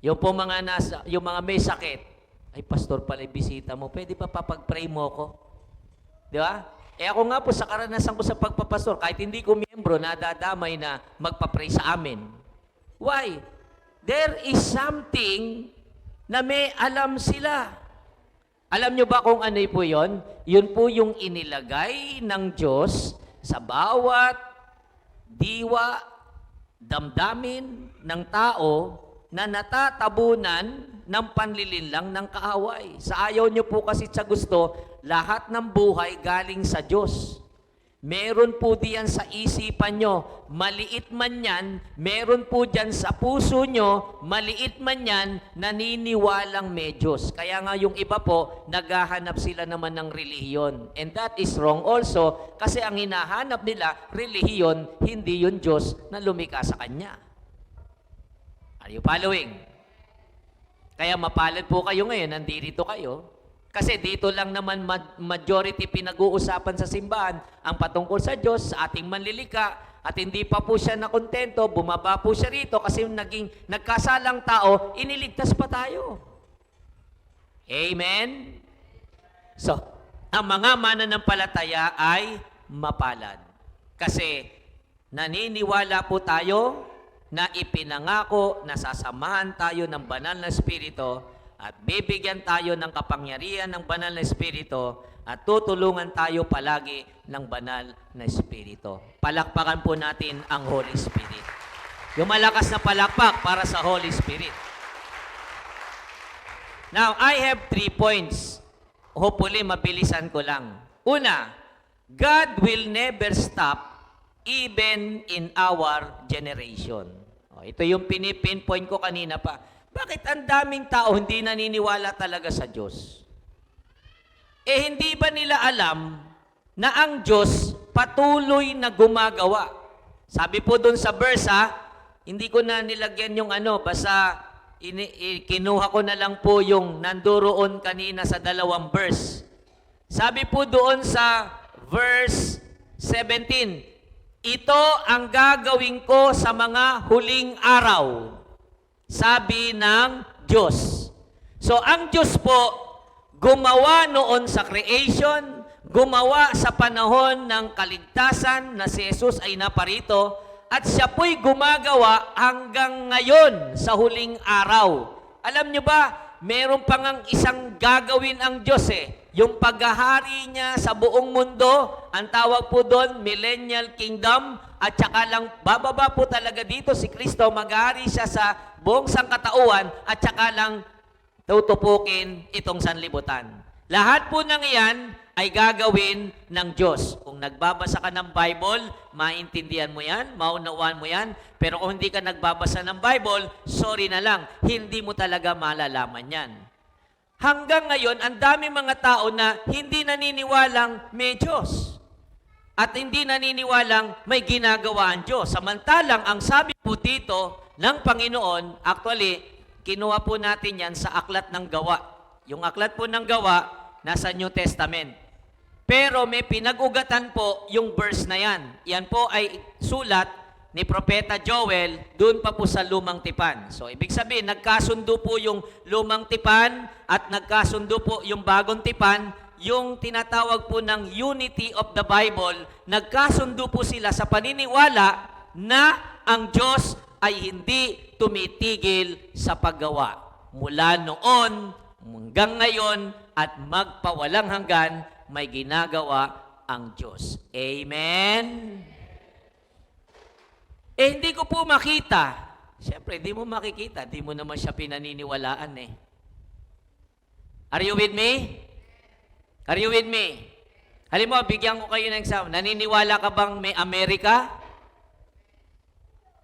yung mga may sakit, ay pastor pala bisita mo, pwede pa papag-pray mo ko? Di ba? Ako nga po sa karanasan ko sa pagpapastor, kahit hindi ko miyembro, nadadamay na magpa-pray sa amin. Why? There is something na may alam sila. Alam nyo ba kung ano po yun? Yun po yung inilagay ng Diyos sa bawat diwa, damdamin ng tao na natatabunan ng panlilinlang ng kaaway. Sa ayaw nyo po kasi sa gusto, lahat ng buhay galing sa Diyos. Meron po diyan sa isipan nyo, maliit man yan, meron po diyan sa puso nyo, maliit man yan, naniniwalang may Diyos. Kaya nga yung iba po, naghahanap sila naman ng relihiyon. And that is wrong also, kasi ang hinahanap nila, relihiyon, hindi yung Diyos na lumikha sa Kanya. Are you following? Kaya mapalad po kayo ngayon, nandito kayo. Kasi dito lang naman majority pinag-uusapan sa simbahan ang patungkol sa Diyos, sa ating manlilika, at hindi pa po siya nakontento, bumaba po siya rito kasi naging nagkasalang tao, iniligtas pa tayo. Amen? So, ang mga mananampalataya ay mapalad. Kasi naniniwala po tayo na ipinangako na sasamahan tayo ng banal na Espiritu at bibigyan tayo ng kapangyarihan ng banal na Espiritu at tutulungan tayo palagi ng banal na Espiritu. Palakpakan po natin ang Holy Spirit. Yung malakas na palakpak para sa Holy Spirit. Now, I have 3 points. Hopefully, mabilisan ko lang. Una, God will never stop even in our generation. Ito yung pinipinpoint ko kanina pa. Bakit ang daming tao hindi naniniwala talaga sa Diyos? Hindi ba nila alam na ang Diyos patuloy na gumagawa? Sabi po doon sa verse, hindi ko na nilagyan yung basta kinuha ko na lang po yung nandoon kanina sa 2 verse. Sabi po doon sa verse 17, ito ang gagawin ko sa mga huling araw, sabi ng Diyos. So, ang Diyos po, gumawa noon sa creation, gumawa sa panahon ng kaligtasan na si Jesus ay naparito, at siya po'y gumagawa hanggang ngayon sa huling araw. Alam nyo ba, meron pa ngang isang gagawin ang Diyos Yung paghahari niya sa buong mundo, ang tawag po doon, Millennial Kingdom, at saka lang bababa po talaga dito si Kristo, maghahari siya sa buong sangkatauhan, at saka lang tutupukin itong sanlibutan. Lahat po ng iyan ay gagawin ng Diyos. Kung nagbabasa ka ng Bible, maintindihan mo yan, maunawaan mo yan. Pero kung hindi ka nagbabasa ng Bible, sorry na lang, hindi mo talaga malalaman yan. Hanggang ngayon, ang dami mga tao na hindi naniniwalang may Diyos. At hindi naniniwalang may ginagawa ang Diyos. Samantalang, ang sabi po dito ng Panginoon, actually, kinuha po natin yan sa Aklat ng Gawa. Yung Aklat po ng Gawa, nasa New Testament. Pero may pinag-ugatan po yung verse na yan. Yan po ay sulat ni Propeta Joel doon pa po sa Lumang Tipan. So, ibig sabihin, nagkasundo po yung Lumang Tipan at nagkasundo po yung Bagong Tipan, yung tinatawag po ng Unity of the Bible, nagkasundo po sila sa paniniwala na ang Diyos ay hindi tumitigil sa paggawa. Mula noon, hanggang ngayon, at magpawalang hanggan, may ginagawa ang Diyos. Amen? Hindi ko po makita. Siyempre, hindi mo makikita. Hindi mo naman siya pinaniniwalaan eh. Are you with me? Are you with me? Halimbawa, bigyan ko kayo ng example. Naniniwala ka bang may Amerika?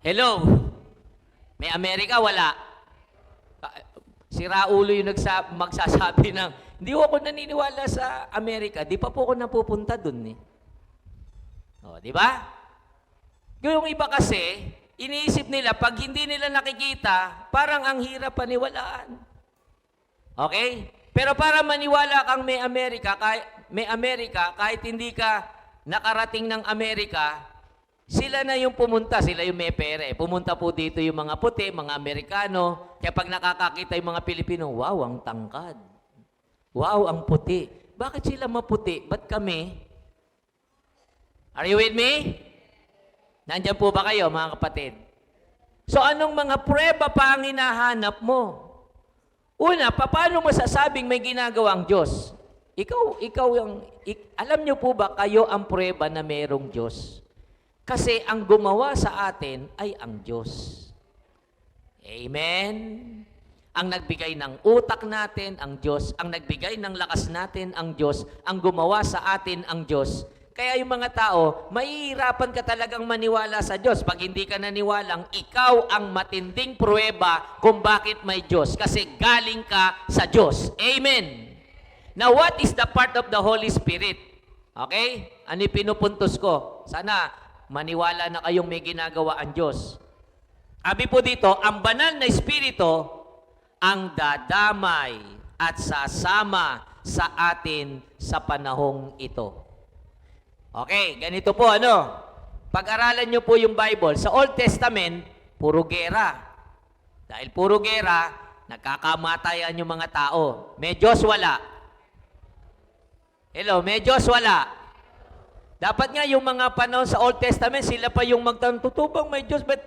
Hello? May Amerika? Wala. Si Raulo yung magsasabi ng, hindi ako naniniwala sa Amerika, di pa po ako napupunta dun eh. O, di ba? Yung iba kasi, iniisip nila, pag hindi nila nakikita, parang ang hirap paniwalaan. Okay? Pero para maniwala kang may Amerika, kahit hindi ka nakarating ng Amerika, sila na yung pumunta, sila yung may pere. Pumunta po dito yung mga puti, mga Amerikano. Kaya pag nakakakita yung mga Pilipino, wow, ang tangkad. Wow, ang puti. Bakit sila maputi? Ba't kami? Are you with me? Nandyan po ba kayo, mga kapatid? So, anong mga prueba pa ang hinahanap mo? Una, paano masasabing may ginagawang Diyos? Alam niyo po ba kayo ang prueba na mayroong Diyos? Kasi ang gumawa sa atin ay ang Diyos. Amen? Ang nagbigay ng utak natin, ang Diyos. Ang nagbigay ng lakas natin, ang Diyos. Ang gumawa sa atin, ang Diyos. Kaya yung mga tao, mahihirapan ka talagang maniwala sa Diyos. Pag hindi ka naniwalang, ikaw ang matinding pruweba kung bakit may Diyos. Kasi galing ka sa Diyos. Amen? Now, what is the part of the Holy Spirit? Okay? Ano yung pinupuntos ko? Sana maniwala na kayong may ginagawa ang Diyos. Sabi po dito, ang banal na Espiritu ang dadamay at sasama sa atin sa panahong ito. Okay, ganito po ano. Pag-aralan nyo po yung Bible. Sa Old Testament, puro gera. Dahil puro gera, nagkakamatayan yung mga tao. May Diyos wala. Hello, may Diyos wala. Dapat nga yung mga panahon sa Old Testament, sila pa yung magtanong, tutubang may Diyos, but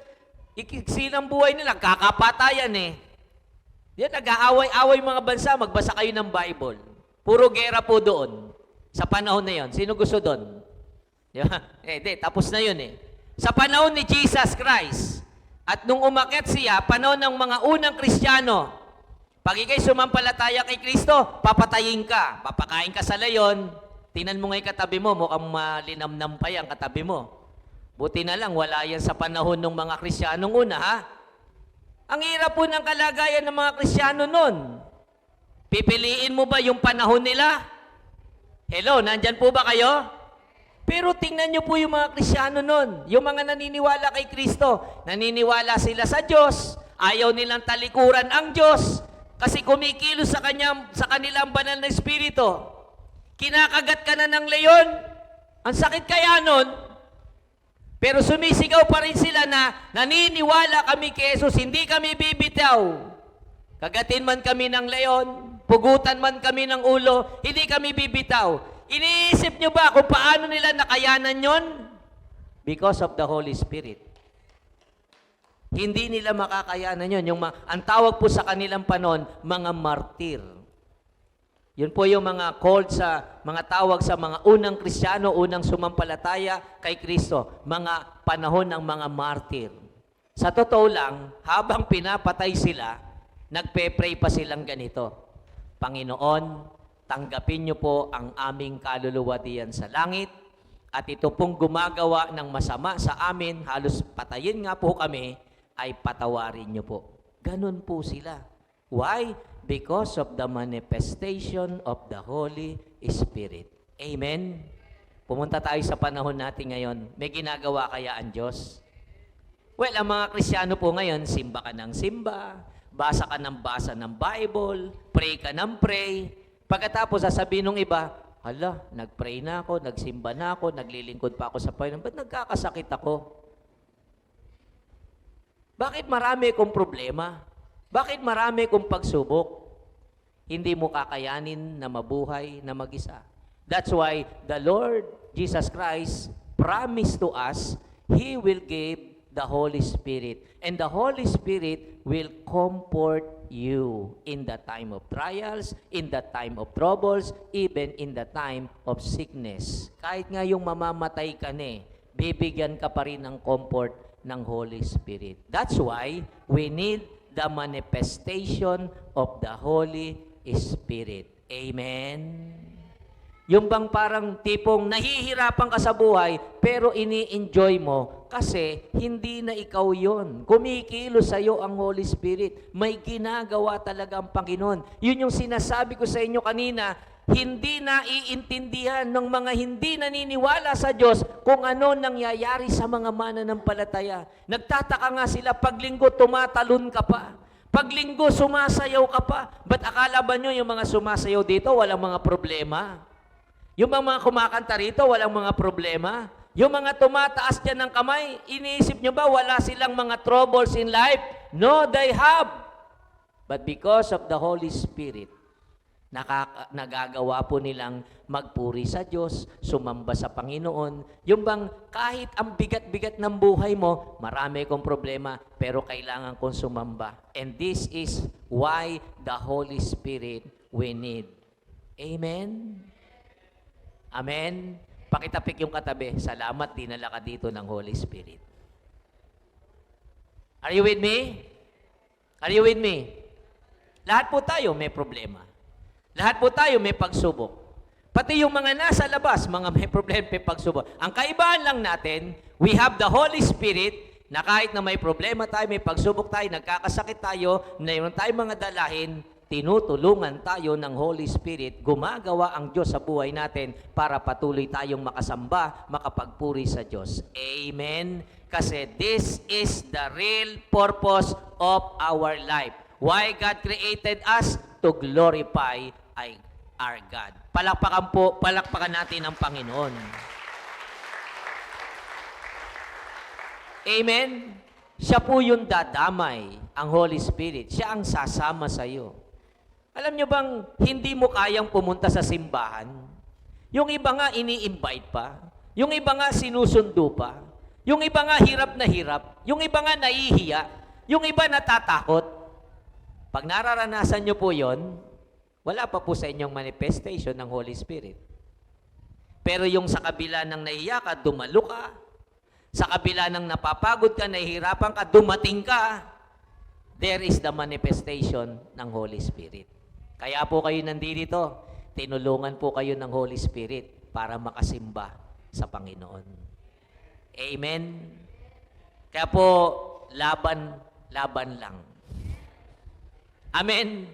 silang buhay nila, kakapatayan eh. Yan, nag-aaway-aaway mga bansa, magbasa kayo ng Bible. Puro gera po doon, sa panahon na yon. Sino gusto doon? Tapos na yun eh. Sa panahon ni Jesus Christ, at nung umakyat siya, panahon ng mga unang Kristiyano, pag ikay sumampalataya kay Kristo, papatayin ka, papakain ka sa layon. Tingnan mo ngayon katabi mo, mukhang malinamnam pa yan katabi mo. Buti na lang, wala yan sa panahon ng mga Kristiyanong una, ha? Ang hirap po ng kalagayan ng mga Kristiyano nun. Pipiliin mo ba yung panahon nila? Hello, nandyan po ba kayo? Pero tingnan nyo po yung mga Kristiyano nun. Yung mga naniniwala kay Kristo. Naniniwala sila sa Diyos. Ayaw nilang talikuran ang Diyos. Kasi kumikilos sa kanilang banal na Espiritu. Kinakagat ka na ng leyon. Ang sakit kaya nun. Pero sumisigaw pa rin sila na naniniwala kami kay Jesus, hindi kami bibitaw. Kagatin man kami ng leyon, pugutan man kami ng ulo, hindi kami bibitaw. Iniisip nyo ba kung paano nila nakayanan yon? Because of the Holy Spirit. Hindi nila makakayanan yon. Ang tawag po sa kanilang panon, mga martir. Yun po yung mga called sa, mga tawag sa mga unang Kristiyano, unang sumampalataya kay Kristo, mga panahon ng mga martir. Sa totoo lang, habang pinapatay sila, nagpe-pray pa silang ganito, Panginoon, tanggapin niyo po ang aming kaluluwa diyan sa langit, at ito pong gumagawa ng masama sa amin, halos patayin nga po kami, ay patawarin niyo po. Ganun po sila. Why? Because of the manifestation of the Holy Spirit. Amen? Pumunta tayo sa panahon natin ngayon. May ginagawa kaya ang Diyos? Well, ang mga Kristiyano po ngayon, simba ka ng simba, basa ka ng Bible, pray ka ng pray. Pagkatapos, sasabihin ng iba, hala, nag-pray na ako, nagsimba na ako, naglilingkod pa ako sa Panginoon. Ba't nagkakasakit ako? Bakit marami kong problema? Bakit marami kong pagsubok? Hindi mo kakayanin na mabuhay na mag-isa. That's why the Lord Jesus Christ promised to us, He will give the Holy Spirit. And the Holy Spirit will comfort you in the time of trials, in the time of troubles, even in the time of sickness. Kahit nga yung mamamatay ka na, bibigyan ka pa rin ng comfort ng Holy Spirit. That's why we need the manifestation of the Holy Spirit. Amen? Yung bang parang tipong nahihirapan ka sa buhay, pero ini-enjoy mo kasi hindi na ikaw yon. Kumikilos sa'yo ang Holy Spirit. May ginagawa talaga ang Panginoon. Yun yung sinasabi ko sa inyo kanina, hindi naiintindihan ng mga hindi naniniwala sa Diyos kung ano nangyayari sa mga mananampalataya. Nagtataka nga sila, paglinggo tumatalon ka pa. Paglinggo sumasayaw ka pa. Ba't akala ba nyo yung mga sumasayaw dito walang mga problema? Yung mga kumakanta rito, walang mga problema. Yung mga tumataas dyan ng kamay, iniisip nyo ba wala silang mga troubles in life? No, they have. But because of the Holy Spirit, nagagawa po nilang magpuri sa Diyos, sumamba sa Panginoon. Yung bang kahit ang bigat-bigat ng buhay mo, marami kong problema, pero kailangan kong sumamba. And this is why the Holy Spirit we need. Amen? Amen? Pakitapik yung katabi. Salamat, dinala ka dito ng Holy Spirit. Are you with me? Are you with me? Lahat po tayo may problema. Lahat po tayo may pagsubok. Pati yung mga nasa labas, mga may problema, may pagsubok. Ang kaibahan lang natin, we have the Holy Spirit na kahit na may problema tayo, may pagsubok tayo, nagkakasakit tayo, mayroon tayong mga dalahin, tinutulungan tayo ng Holy Spirit, gumagawa ang Diyos sa buhay natin para patuloy tayong makasamba, makapagpuri sa Diyos. Amen? Kasi this is the real purpose of our life. Why God created us? To glorify our God. Palakpakan natin ang Panginoon. Amen? Siya po yung dadamay, ang Holy Spirit. Siya ang sasama sa iyo. Alam nyo bang hindi mo kayang pumunta sa simbahan? Yung iba nga ini-invite pa. Yung iba nga sinusundo pa. Yung iba nga hirap na hirap. Yung iba nga nahihiya. Yung iba natatakot. Pag nararanasan nyo po yon, wala pa po sa inyong manifestation ng Holy Spirit. Pero yung sa kabila ng nahiya ka, dumalo ka. Sa kabila ng napapagod ka, nahihirapan ka, dumating ka. There is the manifestation ng Holy Spirit. Kaya po kayo nandito, tinulungan po kayo ng Holy Spirit para makasimba sa Panginoon. Amen? Kaya po, laban lang. Amen?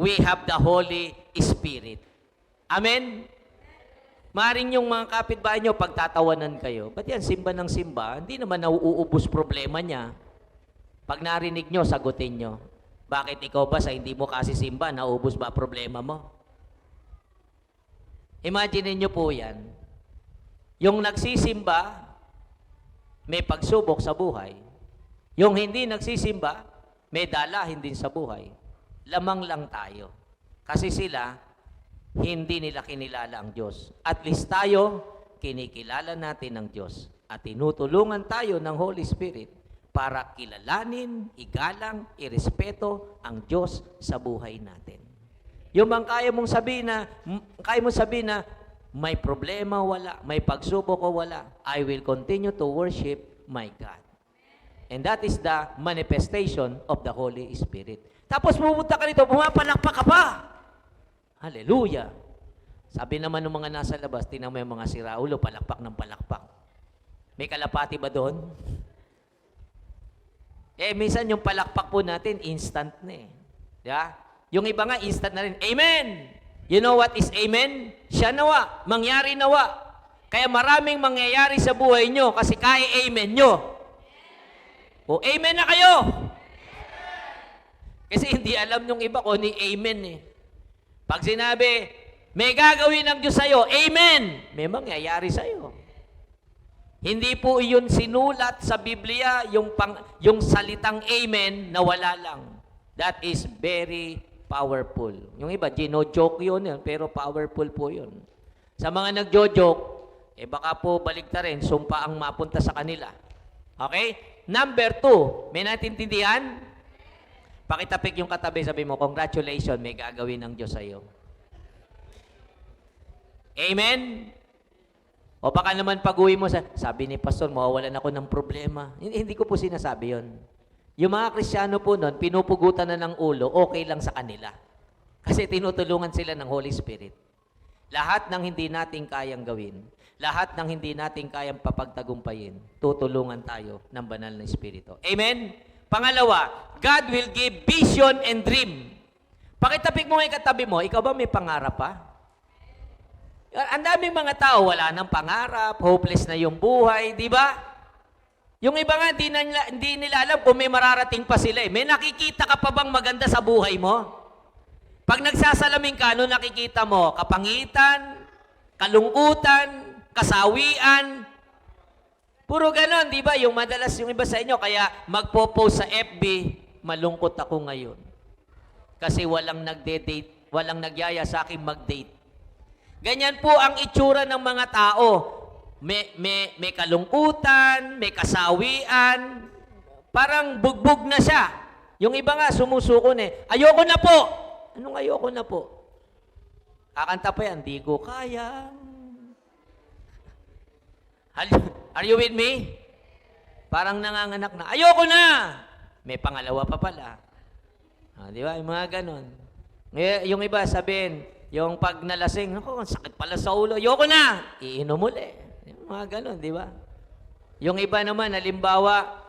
We have the Holy Spirit. Amen? Maring yung mga kapitbahay nyo, pagtatawanan kayo, ba't yan, simba ng simba? Hindi naman nauubos problema niya. Pag narinig nyo, sagutin nyo. Bakit ikaw ba sa hindi mo kasi simba, naubos ba problema mo? Imagine nyo po yan. Yung nagsisimba, may pagsubok sa buhay. Yung hindi nagsisimba, may dalahin din sa buhay. Lamang lang tayo. Kasi sila, hindi nila kinilala ang Diyos. At least tayo, kinikilala natin ang Diyos. At tinutulungan tayo ng Holy Spirit para kilalanin, igalang, irespeto ang Diyos sa buhay natin. Yung bang kaya mong sabihin na may problema wala, may pagsubok o wala, I will continue to worship my God. And that is the manifestation of the Holy Spirit. Tapos pumunta ka rito, pumapalakpak ka pa. Hallelujah. Sabi naman ng mga nasa labas, tingnan mo yung mga siraulo, palakpak ng palakpak. May kalapati ba doon? Minsan yung palakpak po natin, instant na eh. Yeah? Yung iba nga, instant na rin. Amen! You know what is amen? Siya nawa, mangyari nawa. Kaya maraming mangyayari sa buhay nyo kasi kaya amen nyo. O amen na kayo! Kasi hindi alam yung iba kung ni amen eh. Pag sinabi, may gagawin ng Diyos sa'yo, amen! May mangyayari sa'yo. Hindi po iyon sinulat sa Biblia, yung salitang amen na wala lang. That is very powerful. Yung iba, gino-joke yun, pero powerful po yun. Sa mga nagjo-joke, baka po baligtarin, sumpa ang mapunta sa kanila. Okay? Number 2, may natintindihan? Pakitapik yung katabi, sabi mo, congratulations, may gagawin ng Diyos sa'yo. Amen? O baka naman pag-uwi mo, sabi ni Pastor, mawawalan ako ng problema. Hindi ko po sinasabi yon. Yung mga Kristiyano po nun, pinupugutan na ng ulo, okay lang sa kanila. Kasi tinutulungan sila ng Holy Spirit. Lahat ng hindi natin kayang gawin, lahat ng hindi natin kayang papagtagumpayin, tutulungan tayo ng banal na Espiritu. Amen? Pangalawa, God will give vision and dream. Pakitapik mo yung katabi mo, ikaw ba may pangarap pa? Ang daming mga tao, wala nang pangarap, hopeless na yung buhay, di ba? Yung iba nga, hindi nila alam kung may mararating pa sila. May nakikita ka pa bang maganda sa buhay mo? Pag nagsasalamin ka, ano nakikita mo? Kapangitan, kalungkutan, kasawian. Puro ganon, di ba? Yung madalas yung iba sa inyo, kaya magpo-post sa FB, malungkot ako ngayon. Kasi walang nagde-date, walang nagyaya sa akin mag-date. Ganyan po ang itsura ng mga tao. May kalungkutan, may kasawian, parang bugbog na siya. Yung iba nga sumusukon eh, ayoko na po. Anong ayoko na po? Kakanta pa yan, di ko kaya. Are you with me? Parang nanganganak na, ayoko na. May pangalawa pa pala. Di ba? Yung mga ganon. Yung iba sabihin, yung pag nalasing, ako, sakit pala sa ulo, ayoko na, iinom uli. Yung mga ganon, di ba? Yung iba naman, halimbawa,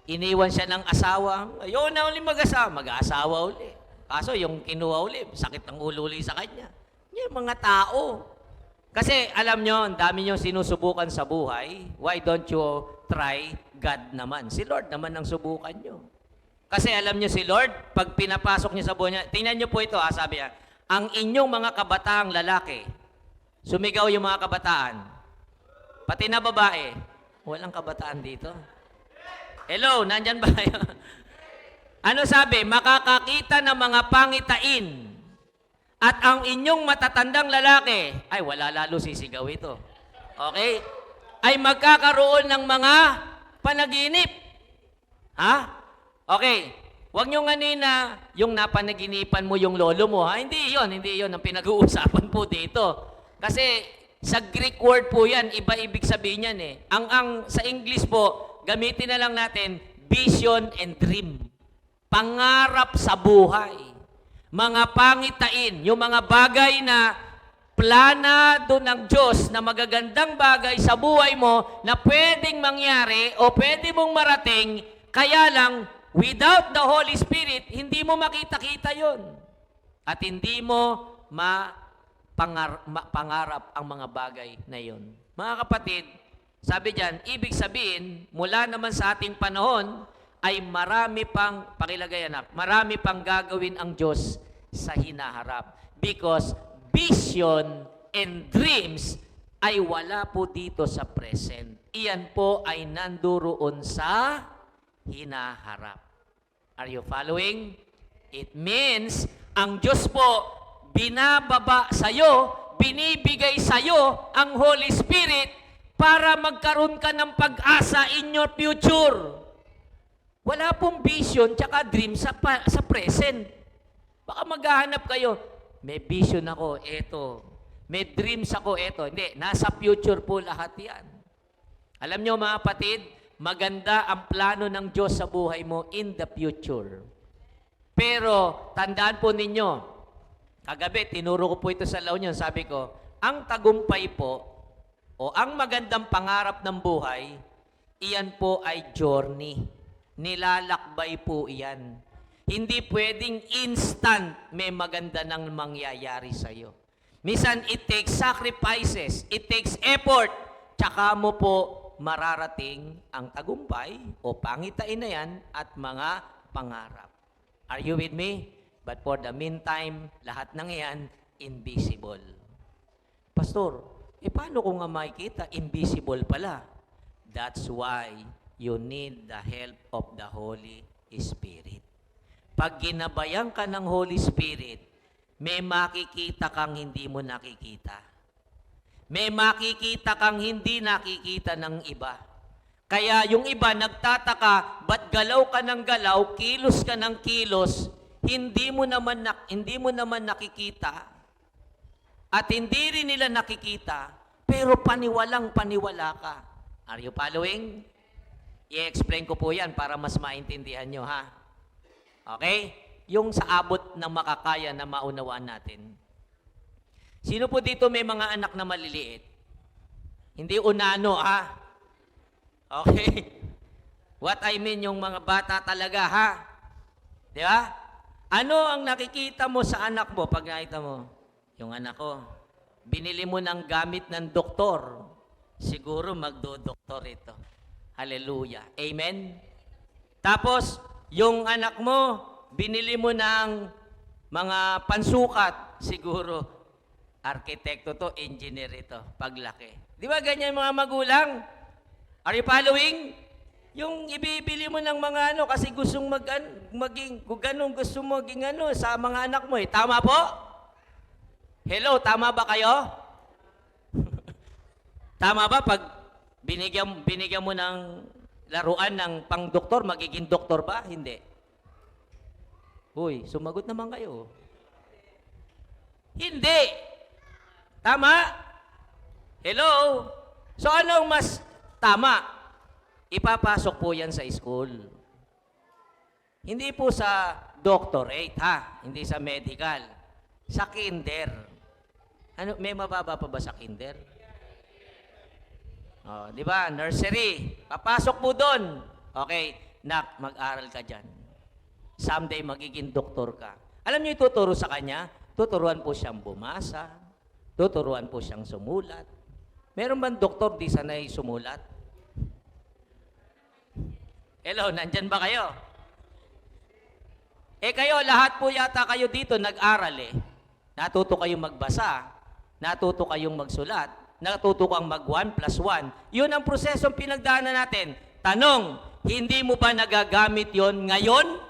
iniwan siya ng asawa, ayoko na uli mag-asawa, mag-asawa uli. Kaso yung kinuha uli, sakit ng ulo uli sa kanya. Yung mga tao. Kasi alam nyo, ang dami nyo sinusubukan sa buhay, why don't you try God naman? Si Lord naman ang subukan nyo. Kasi alam nyo si Lord, pag pinapasok niya sa buhay niya, tingnan nyo po ito, sabi niya, ang inyong mga kabataang lalaki, sumigaw yung mga kabataan, pati na babae, walang kabataan dito. Hello, nandyan ba kayo? Ano sabi? Makakakita ng mga pangitain, at ang inyong matatandang lalaki, ay wala lalo sisigaw ito. Okay? Ay magkakaroon ng mga panaginip. Ha? Okay, huwag nyo ganina yung napanaginipan mo yung lolo mo, ha? Hindi yon ang pinag-uusapan po dito. Kasi sa Greek word po yan, iba ibig sabihin yan eh. Ang sa English po, gamitin na lang natin, vision and dream. Pangarap sa buhay. Mga pangitain, yung mga bagay na planado ng Diyos na magagandang bagay sa buhay mo na pwedeng mangyari o pwede mong marating, kaya lang, without the Holy Spirit, hindi mo makita-kita yon. At hindi mo pangarap ang mga bagay na yon. Mga kapatid, sabi diyan, ibig sabihin, mula naman sa ating panahon, ay marami pang, pakilagay anak, marami pang gagawin ang Diyos sa hinaharap. Because vision and dreams ay wala po dito sa present. Iyan po ay nanduroon sa hinaharap. Are you following? It means, ang Diyos po, binababa sa'yo, binibigay sa'yo ang Holy Spirit para magkaroon ka ng pag-asa in your future. Wala pong vision tsaka dream sa present. Baka maghahanap kayo, may vision ako, eto. May dreams ako, eto. Hindi, nasa future po lahat yan. Alam nyo mga kapatid, maganda ang plano ng Diyos sa buhay mo in the future. Pero tandaan po ninyo, kagabi tinuro ko po ito sa La Union, sabi ko, ang tagumpay po o ang magandang pangarap ng buhay, iyan po ay journey. Nilalakbay po iyan. Hindi pwedeng instant may maganda nang mangyayari sa'yo. Minsan, it takes sacrifices, it takes effort, tsaka mo po mararating ang tagumpay o pangitain na yan at mga pangarap. Are you with me? But for the meantime, lahat ng yan, invisible. Pastor, paano ko nga makikita? Invisible pala. That's why you need the help of the Holy Spirit. Pag ginabayan ka ng Holy Spirit, may makikita kang hindi mo nakikita. May makikita kang hindi nakikita ng iba. Kaya yung iba nagtataka, ba't galaw ka ng galaw, kilos ka ng kilos, hindi mo naman nakikita. At hindi rin nila nakikita, pero paniwalang paniwala ka. Are you following? I-explain ko po yan para mas maintindihan nyo, ha? Okay? Yung sa abot ng makakaya na maunawaan natin. Sino po dito may mga anak na maliliit? Hindi unano, ha? Okay? What I mean, yung mga bata talaga, ha? Di ba? Ano ang nakikita mo sa anak mo pag nakita mo? Yung anak ko, binili mo ng gamit ng doktor. Siguro magdo-doktor ito. Hallelujah. Amen? Tapos, yung anak mo, binili mo ng mga pansukat. Siguro, arkitekto to, engineer ito, paglaki. Di ba ganyan mga magulang? Are you following? Yung ibibili mo ng mga ano, kasi gustong maging, kung ganun gusto mo maging ano, sa mga anak mo eh. Tama po? Hello, tama ba kayo? Tama ba pag binigyan mo ng laruan ng pang-doktor, magiging doktor ba? Hindi. Uy, sumagot naman kayo. Hindi. Tama? Hello? So anong mas tama? Ipapasok po yan sa school. Hindi po sa doctorate, ha? Hindi sa medical. Sa kinder. Ano, may mababa pa ba sa kinder? Oh, di ba? Nursery. Papasok po doon. Okay, nak, mag-aral ka dyan. Someday magiging doktor ka. Alam niyo ituturo sa kanya? Tuturuan po siyang bumasa. Tuturuan po siyang sumulat. Meron bang doktor di sanay sumulat? Hello, nandyan ba kayo? Kayo, lahat po yata kayo dito nag-aral eh. Natuto kayong magbasa. Natuto kayong magsulat. Natuto kang mag 1 plus 1. Yun ang prosesong pinagdaanan natin. Tanong, hindi mo ba nagagamit yon ngayon?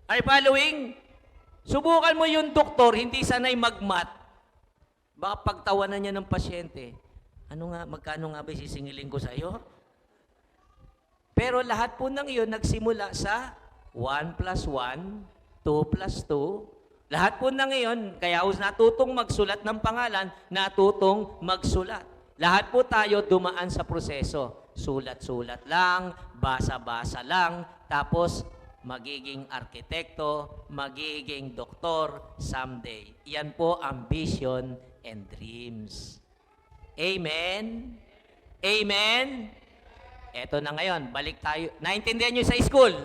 Are you following? Subukan mo yung doktor, hindi sanay mag-math. Baka pagtawanan niya ng pasyente. Ano nga, magkano nga ba sisingilin ko sa iyo? Pero lahat po ng iyon nagsimula sa 1 plus 1, 2 plus 2. Lahat po ng iyon, kaya natutong magsulat ng pangalan, natutong magsulat. Lahat po tayo dumaan sa proseso. Sulat-sulat lang, basa-basa lang, tapos magiging arkitekto, magiging doktor someday. Yan po ang vision and dreams. Amen? Amen? Eto na ngayon, balik tayo. Naintindihan nyo sa school?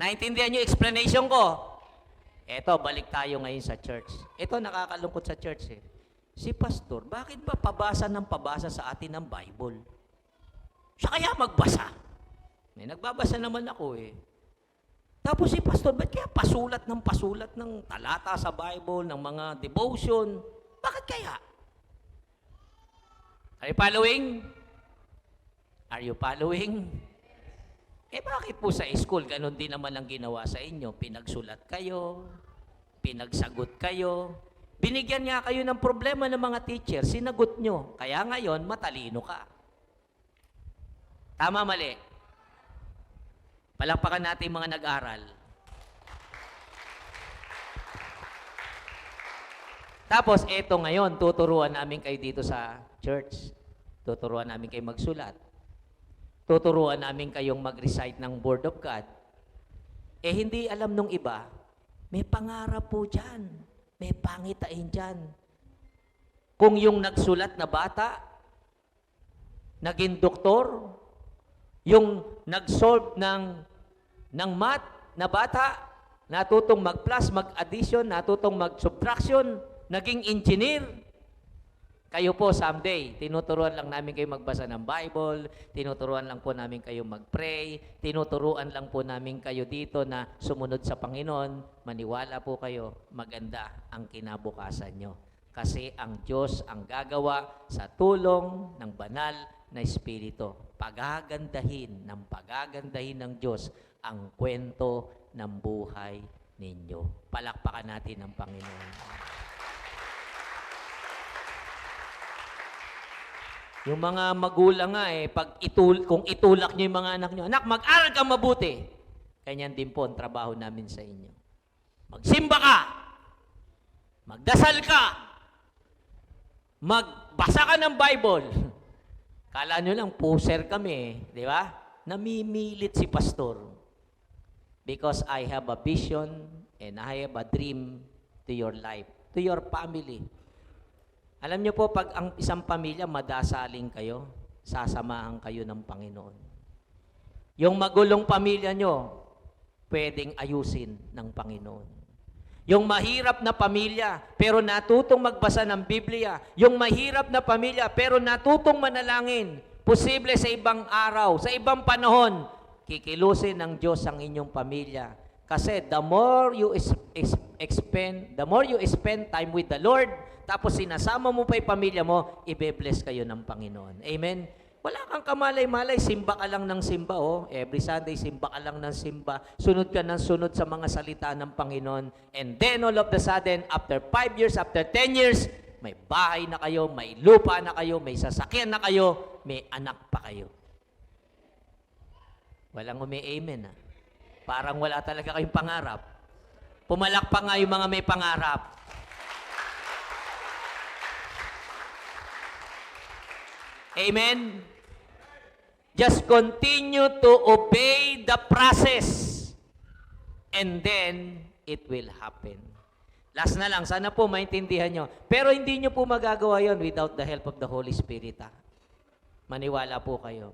Naintindihan nyo explanation ko? Eto, balik tayo ngayon sa church. Eto, nakakalungkot sa church eh. Si pastor, bakit ba pabasa ng pabasa sa atin ng Bible? Siya kaya magbasa. May nagbabasa naman ako eh. Tapos si pastor, ba't kaya pasulat ng talata sa Bible, ng mga devotion? Bakit kaya? Are you following? Are you following? Bakit po sa school, ganun din naman ang ginawa sa inyo? Pinagsulat kayo, pinagsagot kayo, binigyan nga kayo ng problema ng mga teacher, sinagot nyo. Kaya ngayon, matalino ka. Tama, mali? Palakpakan natin mga nag-aral. Tapos, eto ngayon, tuturuan namin kayo dito sa church. Tuturuan namin kayo magsulat. Tuturuan namin kayong mag-recite ng Word of God. hindi alam nung iba, may pangarap po dyan. May pangitain dyan. Kung yung nagsulat na bata, naging doktor, yung nag-solve ng math na bata, natutong mag-plus, mag-addition, natutong mag-subtraction, naging engineer. Kayo po someday, tinuturuan lang namin kayo magbasa ng Bible, tinuturuan lang po namin kayo mag-pray, tinuturuan lang po namin kayo dito na sumunod sa Panginoon. Maniwala po kayo, maganda ang kinabukasan nyo. Kasi ang Diyos ang gagawa sa tulong ng banal na Espiritu. Pagagandahin ng Diyos ang kwento ng buhay ninyo. Palakpakan natin ang Panginoon. Yung mga magulang nga kung itulak nyo yung mga anak nyo, anak, mag-aral kang mabuti. Ganyan din po ang trabaho namin sa inyo. Magsimba ka, magdasal ka, magbasa ka ng Bible. Kala nyo lang, poser kami, di ba? Namimilit si pastor. Because I have a vision and I have a dream to your life, to your family. Alam niyo po, pag ang isang pamilya madasaling kayo, sasamahan kayo ng Panginoon. Yung magulong pamilya nyo, pwedeng ayusin ng Panginoon. Yung mahirap na pamilya, pero natutong magbasa ng Biblia. Yung mahirap na pamilya, pero natutong manalangin. Posible sa ibang araw, sa ibang panahon, kikilusin ng Diyos ang inyong pamilya. Kasi the more you spend time with the Lord, tapos sinasama mo pa yung pamilya mo, ibe-bless kayo ng Panginoon. Amen? Wala kang kamalay-malay, simba ka lang ng simba, oh. Every Sunday, simba ka lang ng simba. Sunod ka ng sunod sa mga salita ng Panginoon. And then, all of the sudden, after 5 years, after 10 years, may bahay na kayo, may lupa na kayo, may sasakyan na kayo, may anak pa kayo. Walang umi-amen, ha? Parang wala talaga kayong pangarap. Pumalakpak nga yung mga may pangarap. Amen? Just continue to obey the process and then it will happen. Last na lang, sana po maintindihan nyo. Pero hindi nyo po magagawa yon without the help of the Holy Spirit. Ha? Maniwala po kayo.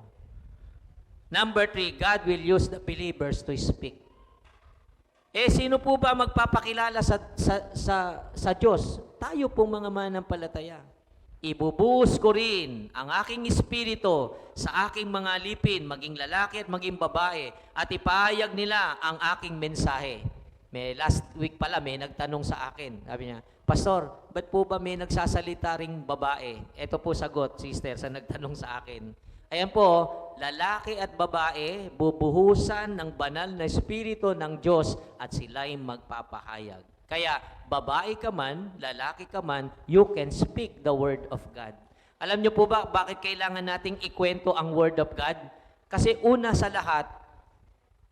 Number 3, God will use the believers to speak. Sino po ba magpapakilala sa Diyos? Tayo pong mga manampalataya. Ibubuhos ko rin ang aking espiritu sa aking mga lipin, maging lalaki at maging babae, at ipahayag nila ang aking mensahe. Last week pala, may nagtanong sa akin. Sabi niya, Pastor, ba't po ba may nagsasalita ring babae? Ito po sagot, sister, sa nagtanong sa akin. Ayan po, lalaki at babae, bubuhusan ng banal na espiritu ng Diyos at sila'y magpapahayag. Kaya, babae ka man, lalaki ka man, you can speak the Word of God. Alam niyo po ba, bakit kailangan nating ikwento ang Word of God? Kasi una sa lahat,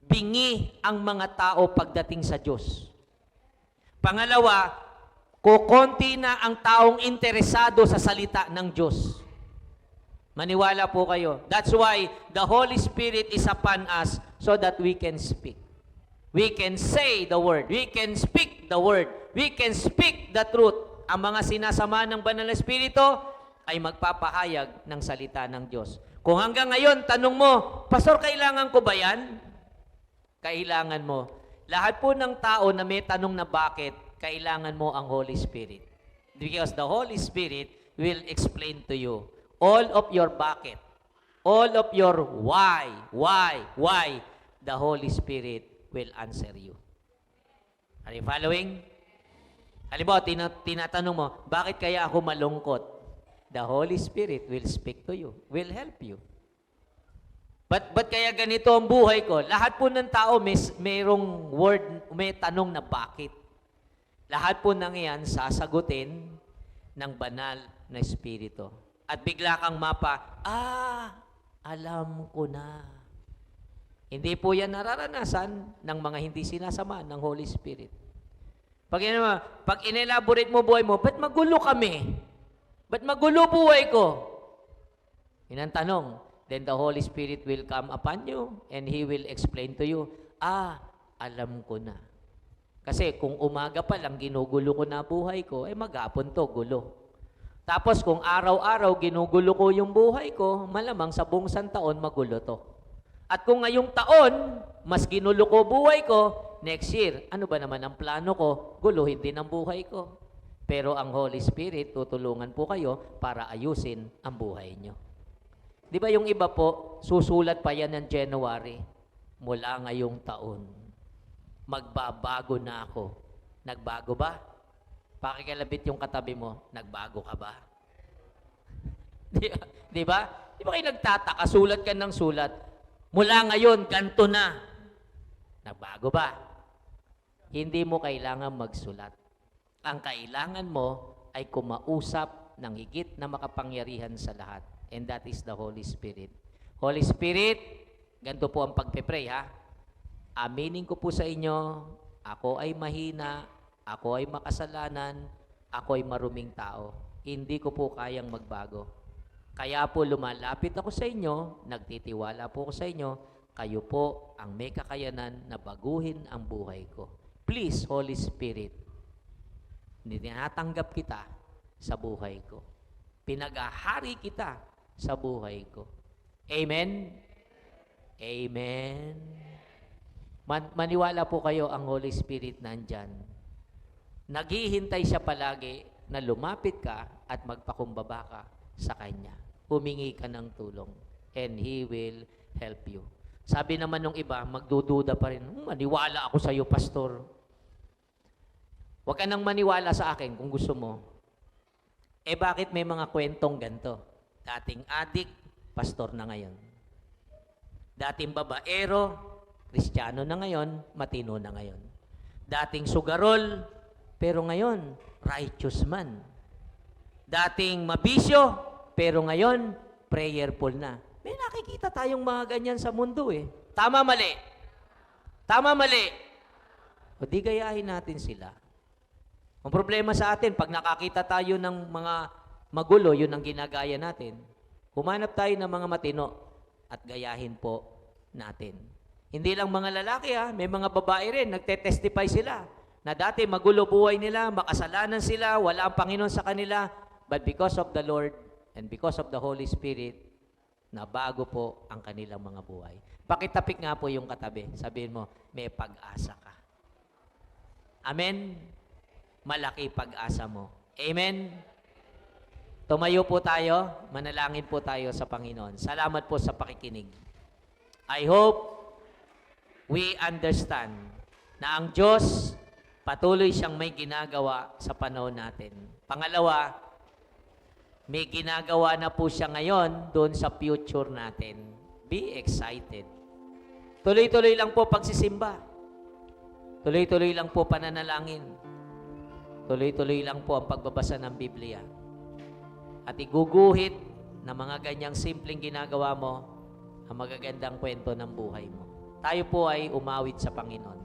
bingi ang mga tao pagdating sa Diyos. Pangalawa, kukonti na ang taong interesado sa salita ng Diyos. Maniwala po kayo. That's why the Holy Spirit is upon us so that we can speak. We can say the Word. We can speak the Word. We can speak the truth. Ang mga sinasama ng Banal na Espiritu ay magpapahayag ng salita ng Diyos. Kung hanggang ngayon, tanong mo, Pastor, kailangan ko ba yan? Kailangan mo. Lahat po ng tao na may tanong na bakit, kailangan mo ang Holy Spirit. Because the Holy Spirit will explain to you all of your bakit, all of your why. The Holy Spirit will answer you. Are you following? Halimbawa, tinatanong mo, bakit kaya ako malungkot? The Holy Spirit will speak to you, will help you. Ba't kaya ganito ang buhay ko? Lahat po ng tao mayroong word, may tanong na bakit. Lahat po ng iyan sasagutin ng banal na Espiritu. At bigla kang alam ko na. Hindi po yan nararanasan ng mga hindi sinasama ng Holy Spirit. Pag inelaborate mo buhay mo, ba't magulo kami? Ba't magulo buhay ko? Yan ang tanong. Then the Holy Spirit will come upon you and He will explain to you, alam ko na. Kasi kung umaga pa lang ginugulo ko na buhay ko, maghapon to gulo. Tapos kung araw-araw ginugulo ko yung buhay ko, malamang sa buong santaon magulo to. At kung ngayong taon, mas ginulo ko buhay ko, next year, ano ba naman ang plano ko? Guluhin din ang buhay ko. Pero ang Holy Spirit, tutulungan po kayo para ayusin ang buhay nyo. Di ba yung iba po, susulat pa yan ng January, mula ngayong taon, magbabago na ako. Nagbago ba? Pakikilabit yung katabi mo, nagbago ka ba? Di ba? Di ba kayo nagtataka, sulat ka ng sulat, mula ngayon, ganto na. Nagbago ba? Hindi mo kailangan magsulat. Ang kailangan mo ay kumausap ng higit na makapangyarihan sa lahat. And that is the Holy Spirit. Holy Spirit, ganito po ang pagpe-pray ha. Aminin ko po sa inyo, ako ay mahina, ako ay makasalanan, ako ay maruming tao. Hindi ko po kayang magbago. Kaya po lumalapit ako sa inyo, nagtitiwala po ako sa inyo, kayo po ang may kakayanan na baguhin ang buhay ko. Please, Holy Spirit, tinatanggap kita sa buhay ko. Pinag-ahari kita sa buhay ko. Amen? Amen. Maniwala po kayo, ang Holy Spirit nandyan. Naghihintay siya palagi na lumapit ka at magpakumbaba ka sa Kanya. Humingi ka ng tulong and He will help you. Sabi naman ng iba, magdududa pa rin, maniwala ako sa iyo, pastor. Huwag ka nang maniwala sa akin kung gusto mo. Bakit may mga kwentong ganito? Dating adik, pastor na ngayon. Dating babaero, Kristiyano na ngayon, matino na ngayon. Dating sugarol, pero ngayon, righteous man. Dating mabisyo, pero ngayon, prayerful na. May nakikita tayong mga ganyan sa mundo eh. Tama, mali? Tama, mali? O di gayahin natin sila. Ang problema sa atin, pag nakakita tayo ng mga magulo, yun ang ginagaya natin. Humanap tayo ng mga matino at gayahin po natin. Hindi lang mga lalaki ha, may mga babae rin, nagte-testify sila na dati magulo buhay nila, makasalanan sila, wala ang Panginoon sa kanila, but because of the Lord and because of the Holy Spirit, nabago po ang kanilang mga buhay. Pakitapik nga po yung katabi. Sabihin mo, may pag-asa ka. Amen? Malaki pag-asa mo. Amen? Tumayo po tayo, manalangin po tayo sa Panginoon. Salamat po sa pakikinig. I hope we understand na ang Diyos patuloy siyang may ginagawa sa panahon natin. Pangalawa, may ginagawa na po siya ngayon doon sa future natin. Be excited. Tuloy-tuloy lang po pagsisimba. Tuloy-tuloy lang po pananalangin. Tuloy-tuloy lang po ang pagbabasa ng Biblia. At iguguhit na mga ganyang simpleng ginagawa mo ang magagandang kwento ng buhay mo. Tayo po ay umawit sa Panginoon.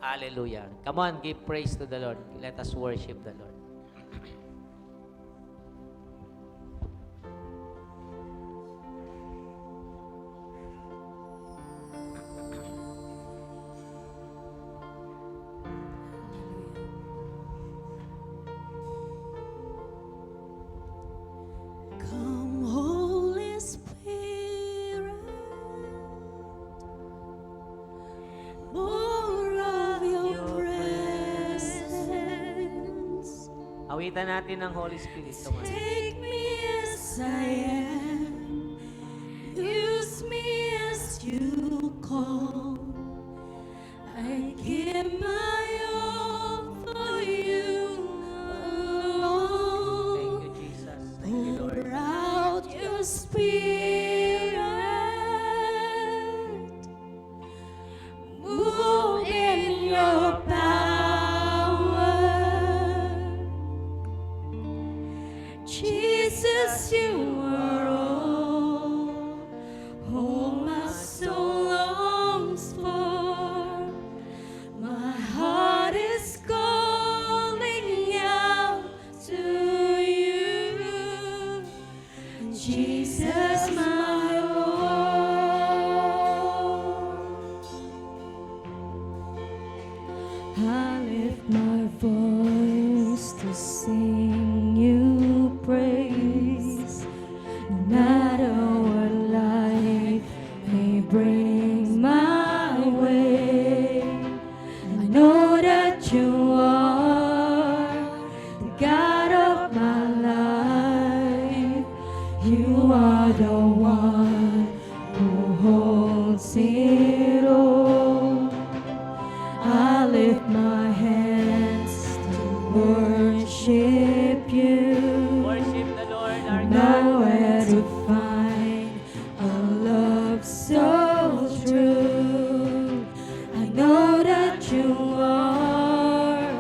Hallelujah. Come on, give praise to the Lord. Let us worship the Lord. Come, Holy Spirit, more of your presence. Awitan natin ang Holy Spirit. Come on. Take me as I am, use me as you call. I give my all for you alone. Thank you, Jesus. Thank you, Lord. Pour out your spirit, move in your power. Jesus, you are all my soul longs for. My heart is calling out to you, Jesus, my Lord. are the one who holds it all. I lift my hands to worship you. Worship the Lord our God. Nowhere to find a love so true. I know that you are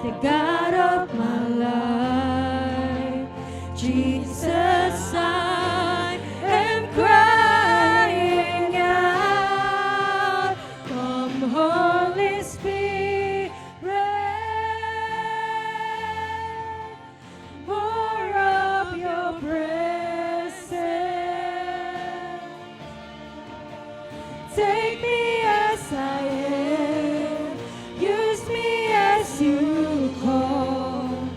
the God of my life. Jesus, I am crying out. Come, Holy Spirit. More of your presence. Take me as I am. Use me as you call.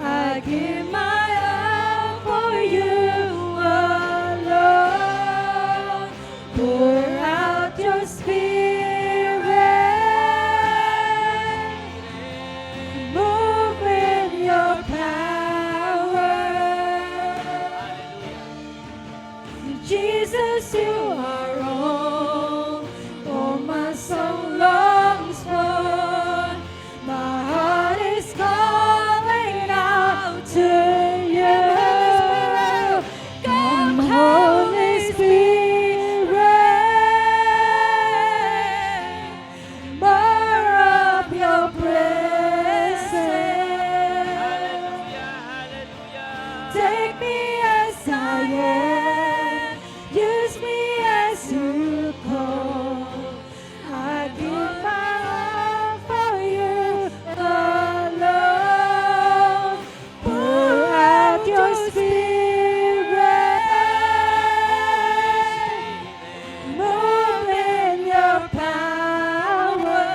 I give my all for you alone. Pour out your spirit. Move in your power. Jesus, you are all my soul longs for. My heart is calling out to you. Come, Holy Spirit, more of your presence. Hallelujah, hallelujah. Take me as I am. Use me as you call. I give my all for you alone. Pour out your spirit. Move in your power.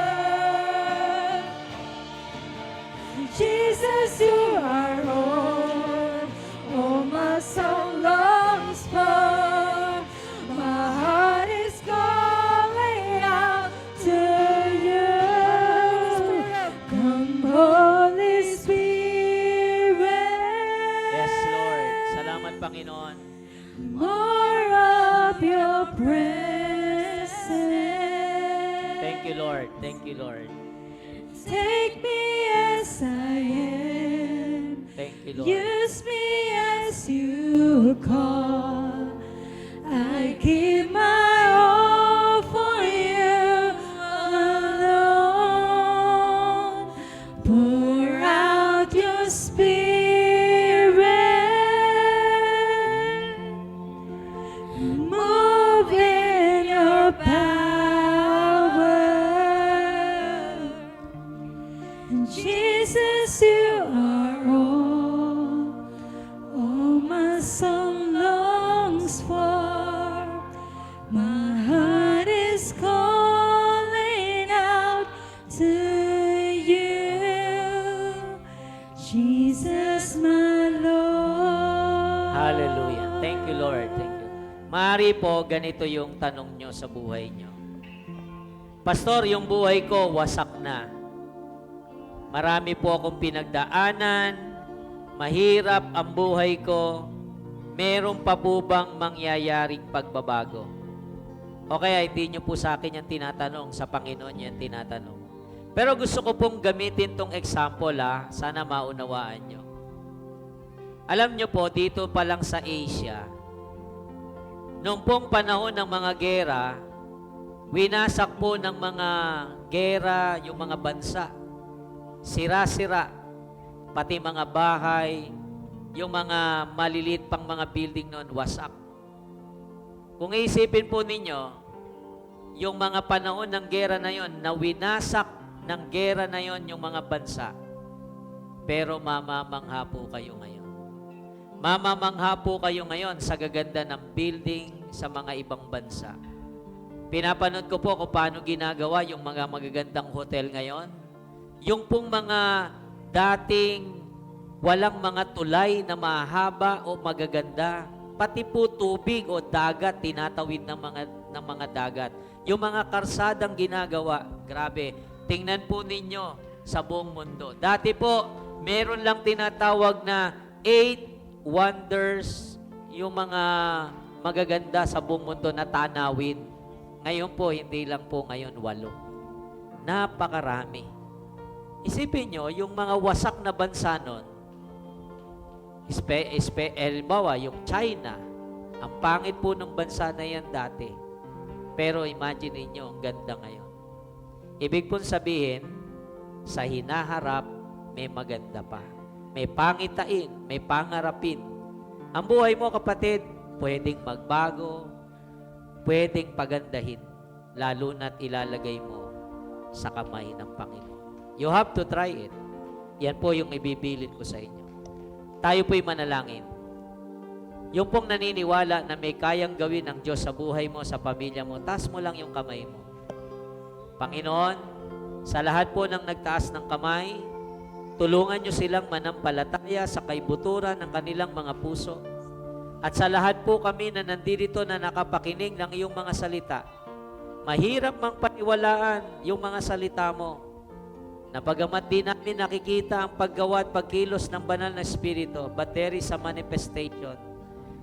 Jesus, you are all my soul longs for. My heart is calling out to you. Come, Holy Spirit. Yes, Lord. Salamat, Panginoon. More of your presence. Thank you, Lord. Thank you, Lord. Take me as I am. Thank you, Lord. Use me as you call. I give my all for you alone. Pour out your spirit. Move in your power. Jesus, you are all my soul longs for. My heart is calling out to you, Jesus, my Lord. Hallelujah. Thank you, Lord. Thank you. Maaari po, ganito yung tanong nyo sa buhay nyo. Pastor, yung buhay ko, wasak na. Marami po akong pinagdaanan, mahirap ang buhay ko, meron pa po bang mangyayaring pagbabago? O kaya hindi nyo po sa akin yung tinatanong, sa Panginoon yung tinatanong. Pero gusto ko pong gamitin tong example sana maunawaan nyo. Alam nyo po, dito pa lang sa Asia, noong pong panahon ng mga gera, winasak po ng mga gera yung mga bansa. Sira-sira, pati mga bahay, yung mga malilit pang mga building noon, wasak. Kung iisipin po ninyo, yung mga panahon ng gera na yon, na winasak ng gera na yon yung mga bansa, pero mamamangha po kayo ngayon. Mamamangha po kayo ngayon sa gaganda ng building sa mga ibang bansa. Pinapanood ko po kung paano ginagawa yung mga magagandang hotel ngayon. Yung pong mga dating walang mga tulay na mahaba o magaganda, pati po tubig o dagat, tinatawid ng mga dagat. Yung mga karsadang ginagawa, grabe, tingnan po ninyo sa buong mundo. Dati po, meron lang tinatawag na 8 wonders yung mga magaganda sa buong mundo na tanawin. Ngayon po, hindi lang po ngayon 8. Napakarami. Isipin nyo, yung mga wasak na bansa nun, halimbawa, yung China, ang pangit po ng bansa na yan dati. Pero imagine niyo ang ganda ngayon. Ibig pong sabihin, sa hinaharap, may maganda pa. May pangitain, may pangarapin. Ang buhay mo, kapatid, pwedeng magbago, pwedeng pagandahin, lalo na't ilalagay mo sa kamay ng Panginoon. You have to try it. Yan po yung ibibilin ko sa inyo. Tayo po'y manalangin. Yung pong naniniwala na may kayang gawin ng Diyos sa buhay mo, sa pamilya mo, taas mo lang yung kamay mo. Panginoon, sa lahat po ng nagtaas ng kamay, tulungan nyo silang manampalataya sa kaibuturan ng kanilang mga puso. At sa lahat po kami na nandito na nakapakinig ng iyong mga salita, mahirap mang paniwalaan yung mga salita mo, na bagamat di namin nakikita ang paggawa at pagkilos ng banal na Espiritu, but there is a manifestation.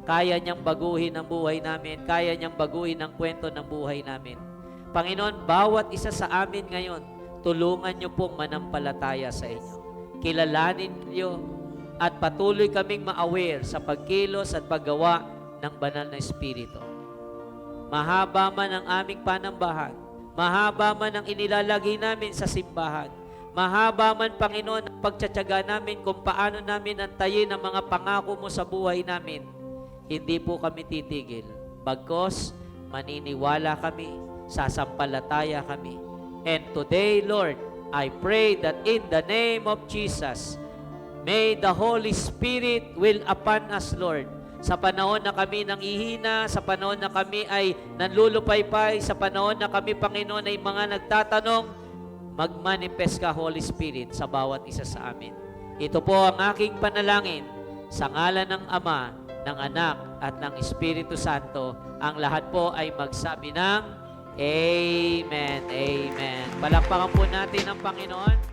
Kaya niyang baguhin ang buhay namin, kaya niyang baguhin ang kwento ng buhay namin. Panginoon, bawat isa sa amin ngayon, tulungan niyo pong manampalataya sa inyo. Kilalanin niyo at patuloy kaming ma-aware sa pagkilos at paggawa ng banal na Espiritu. Mahaba man ang aming panambahan, mahaba man ang inilalagay namin sa simbahan, mahaba man, Panginoon, ang pagtsatsaga namin kung paano namin antayin ang mga pangako mo sa buhay namin, hindi po kami titigil. Bagkus, maniniwala kami, sasampalataya kami. And today, Lord, I pray that in the name of Jesus, may the Holy Spirit will upon us, Lord. Sa panahon na kami nangihina, sa panahon na kami ay nanlulupaypay, sa panahon na kami, Panginoon, ay mga nagtatanong, mag-manifest ka, Holy Spirit, sa bawat isa sa amin. Ito po ang aking panalangin sa ngalan ng Ama, ng Anak, at ng Espiritu Santo. Ang lahat po ay magsabi ng Amen. Amen. Palakpakan po natin ang Panginoon.